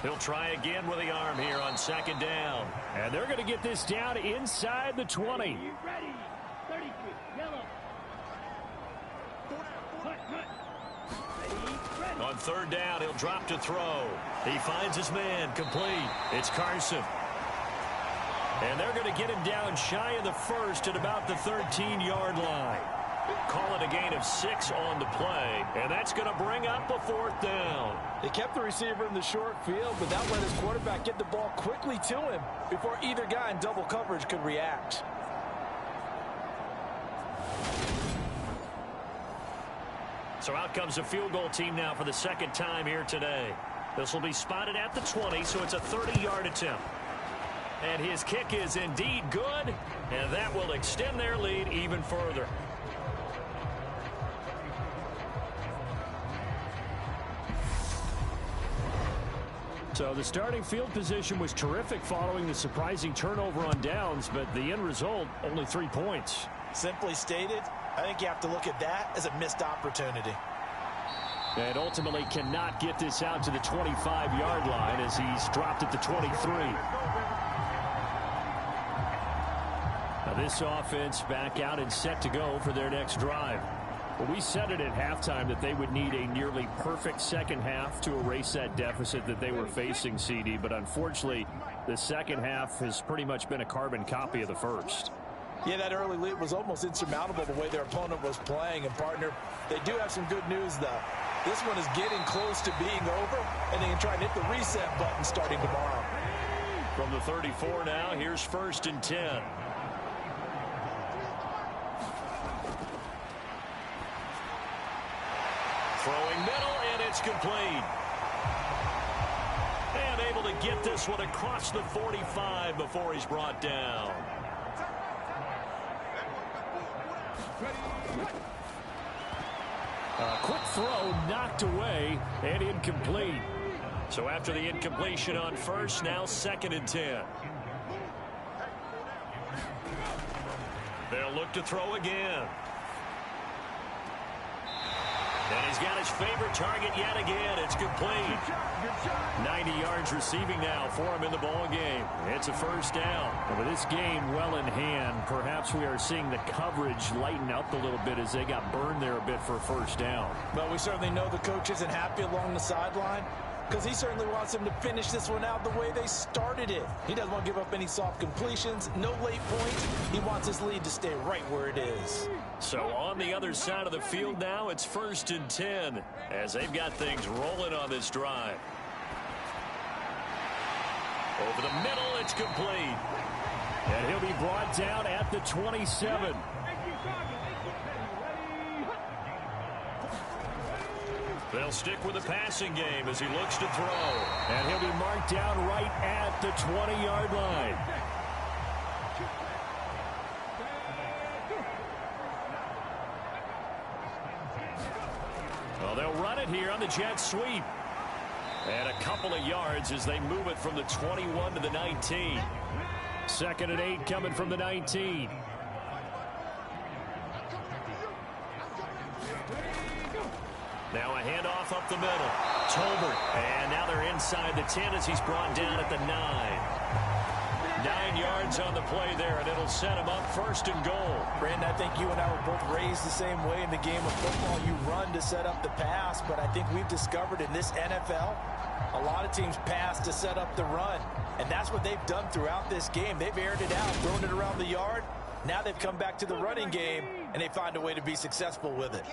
Speaker 2: He'll try again with the arm here on second down.
Speaker 5: And they're going to get this down inside the 20.
Speaker 7: Ready. 33. Yellow.
Speaker 2: On third down, he'll drop to throw. He finds his man, complete. It's Carson. And they're going to get him down shy of the first at about the 13-yard line. Call it a gain of 6 on the play, and that's going to bring up a fourth down.
Speaker 4: They kept the receiver in the short field, but that let his quarterback get the ball quickly to him before either guy in double coverage could react.
Speaker 2: So out comes the field goal team now for the second time here today. This will be spotted at the 20, so it's a 30-yard attempt. And his kick is indeed good, and that will extend their lead even further.
Speaker 5: So the starting field position was terrific following the surprising turnover on downs, but the end result, only 3 points.
Speaker 3: Simply stated, I think you have to look at that as a missed opportunity.
Speaker 5: And ultimately cannot get this out to the 25-yard line as he's dropped at the 23. Now this offense back out and set to go for their next drive. Well, we said it at halftime that they would need a nearly perfect second half to erase that deficit that they were facing, CD. But unfortunately, the second half has pretty much been a carbon copy of the first.
Speaker 4: Yeah, that early lead was almost insurmountable the way their opponent was playing. And, partner, they do have some good news, though. This one is getting close to being over, and they can try and hit the reset button starting tomorrow.
Speaker 2: From the 34 now, here's first and 10. Throwing middle, and it's complete. And able to get this one across the 45 before he's brought down.
Speaker 5: A quick throw knocked away and incomplete.
Speaker 2: So after the incompletion on first, now second and 10. They'll look to throw again. And he's got his favorite target yet again. It's complete. 90 yards receiving now for him in the ball game. It's a first down.
Speaker 5: And with this game well in hand, perhaps we are seeing the coverage lighten up a little bit as they got burned there a bit for a first down.
Speaker 4: Well, we certainly know the coach isn't happy along the sideline because he certainly wants them to finish this one out the way they started it. He doesn't want to give up any soft completions, no late points. He wants his lead to stay right where it is.
Speaker 2: So on the other side of the field now, it's first and 10 as they've got things rolling on this drive. Over the middle, it's complete.
Speaker 5: And he'll be brought down at the 27.
Speaker 2: They'll stick with the passing game as he looks to throw.
Speaker 5: And he'll be marked down right at the 20-yard line.
Speaker 2: Well, they'll run it here on the jet sweep. And a couple of yards as they move it from the 21 to the 19.
Speaker 5: Second and 8 coming from the 19.
Speaker 2: Now a handoff up the middle. Tolbert. And now they're inside the 10 as he's brought down at the 9. 9 yards on the play there, and it'll set him up first and goal.
Speaker 4: Brandon, I think you and I were both raised the same way in the game of football. You run to set up the pass, but I think we've discovered in this NFL, a lot of teams pass to set up the run. And that's what they've done throughout this game. They've aired it out, thrown it around the yard. Now they've come back to the running game, and they find a way to be successful with it.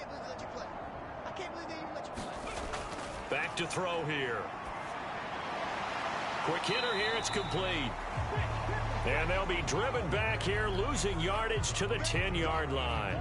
Speaker 2: Back to throw here. Quick hitter here, it's complete. And they'll be driven back here, losing yardage to the 10-yard line.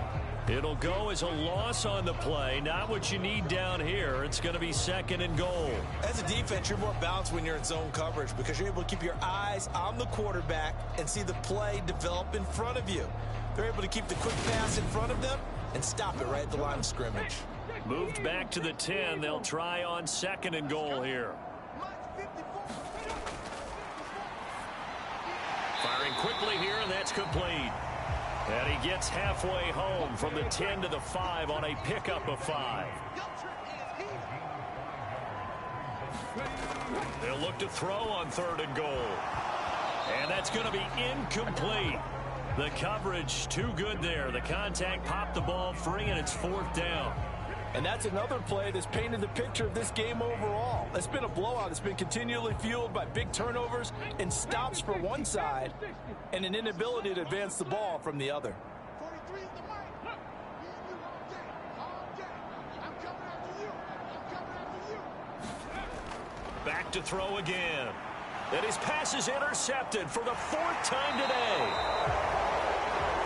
Speaker 2: It'll go as a loss on the play. Not what you need down here. It's going to be second and goal.
Speaker 3: As a defense, you're more balanced when you're in zone coverage because you're able to keep your eyes on the quarterback and see the play develop in front of you. They're able to keep the quick pass in front of them and stop it right at the line of scrimmage.
Speaker 2: Moved back to the 10. They'll try on 2nd and goal here. Firing quickly here, and that's complete. And he gets halfway home from the 10 to the 5 on a pickup of 5. They'll look to throw on 3rd and goal. And that's going to be incomplete. The coverage too good there. The contact popped the ball free, and it's 4th down.
Speaker 4: And that's another play that's painted the picture of this game overall. It's been a blowout. It's been continually fueled by big turnovers and stops for one side and an inability to advance the ball from the other.
Speaker 2: Back to throw again. And his pass is intercepted for the 4th time today.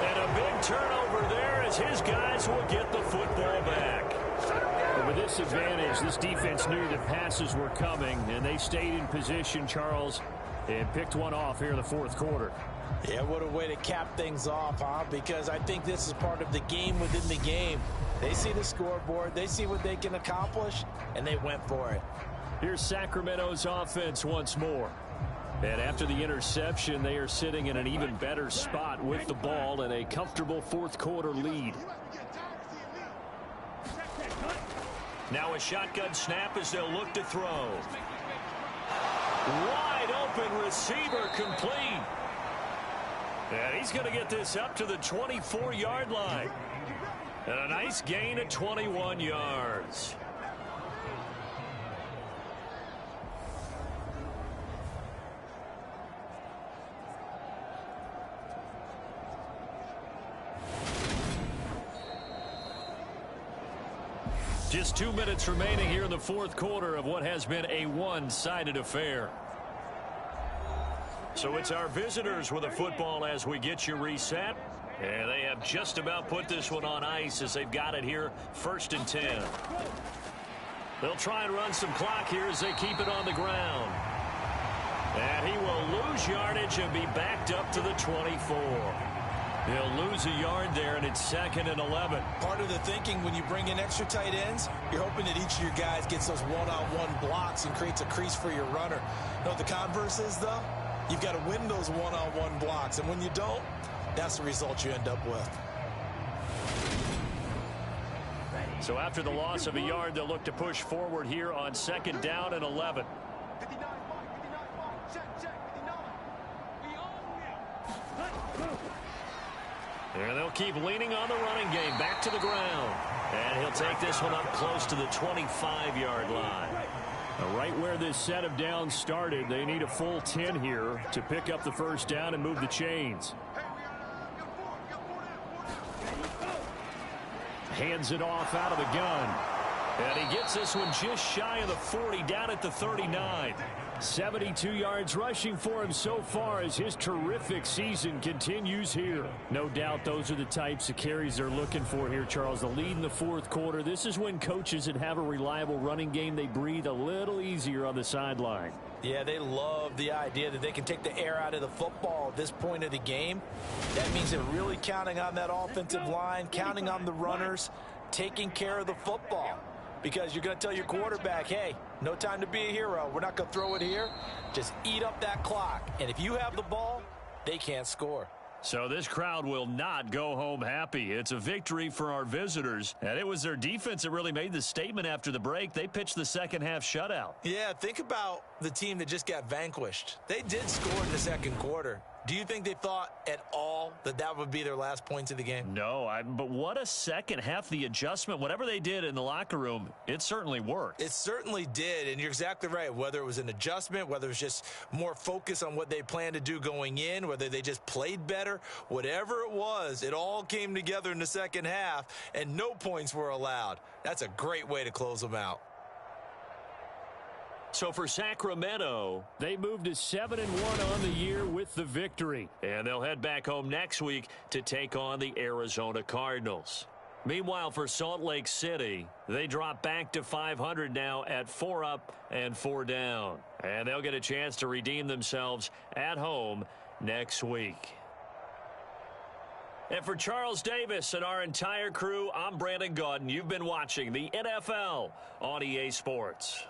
Speaker 2: And a big turnover there as his guys will get the football back.
Speaker 5: But with this advantage, this defense knew that passes were coming, and they stayed in position, Charles, and picked one off here in the 4th quarter.
Speaker 3: Yeah, what a way to cap things off, huh? Because I think this is part of the game within the game. They see the scoreboard, they see what they can accomplish, and they went for it.
Speaker 5: Here's Sacramento's offense once more. And after the interception, they are sitting in an even better spot with the ball and a comfortable 4th quarter lead.
Speaker 2: Now a shotgun snap as they'll look to throw. Wide open receiver complete. And he's going to get this up to the 24-yard line. And a nice gain of 21 yards. Just 2 minutes remaining here in the 4th quarter of what has been a one-sided affair. So it's our visitors with a football as we get you reset. And they have just about put this one on ice as they've got it here, 1st and 10. They'll try and run some clock here as they keep it on the ground. And he will lose yardage and be backed up to the 24. He'll lose a yard there, and it's 2nd and 11.
Speaker 3: Part of the thinking when you bring in extra tight ends, you're hoping that each of your guys gets those one-on-one blocks and creates a crease for your runner. You know what the converse is, though? You've got to win those one-on-one blocks, and when you don't, that's the result you end up with.
Speaker 2: So after the loss of a yard, they'll look to push forward here on 2nd down and 11. And they'll keep leaning on the running game back to the ground. And he'll take this one up close to the 25-yard line.
Speaker 5: Right where this set of downs started, they need a full 10 here to pick up the 1st down and move the chains. Hands it off out of the gun.
Speaker 2: And he gets this one just shy of the 40, down at the 39.
Speaker 5: 72 yards rushing for him so far as his terrific season continues here. No doubt those are the types of carries they're looking for here, Charles. The lead in the 4th quarter. This is when coaches that have a reliable running game, they breathe a little easier on the sideline.
Speaker 3: Yeah, they love the idea that they can take the air out of the football at this point of the game. That means they're really counting on that offensive line, counting on the runners, taking care of the football. Because you're going to tell your quarterback, hey, no time to be a hero. We're not going to throw it here. Just eat up that clock. And if you have the ball, they can't score.
Speaker 2: So this crowd will not go home happy. It's a victory for our visitors. And it was their defense that really made the statement after the break. They pitched the second-half shutout.
Speaker 3: Yeah, think about the team that just got vanquished. They did score in the 2nd quarter. Do you think they thought at all that that would be their last points of the game?
Speaker 2: No, but what a second half. The adjustment, whatever they did in the locker room, it certainly worked.
Speaker 3: It certainly did, and you're exactly right. Whether it was an adjustment, whether it was just more focus on what they planned to do going in, whether they just played better, whatever it was, it all came together in the 2nd half, and no points were allowed. That's a great way to close them out.
Speaker 2: So for Sacramento,
Speaker 5: they moved to 7-1 on the year with the victory.
Speaker 2: And they'll head back home next week to take on the Arizona Cardinals. Meanwhile, for Salt Lake City, they drop back to 500 now at 4 up and 4 down. And they'll get a chance to redeem themselves at home next week. And for Charles Davis and our entire crew, I'm Brandon Gaudin. You've been watching the NFL on EA Sports.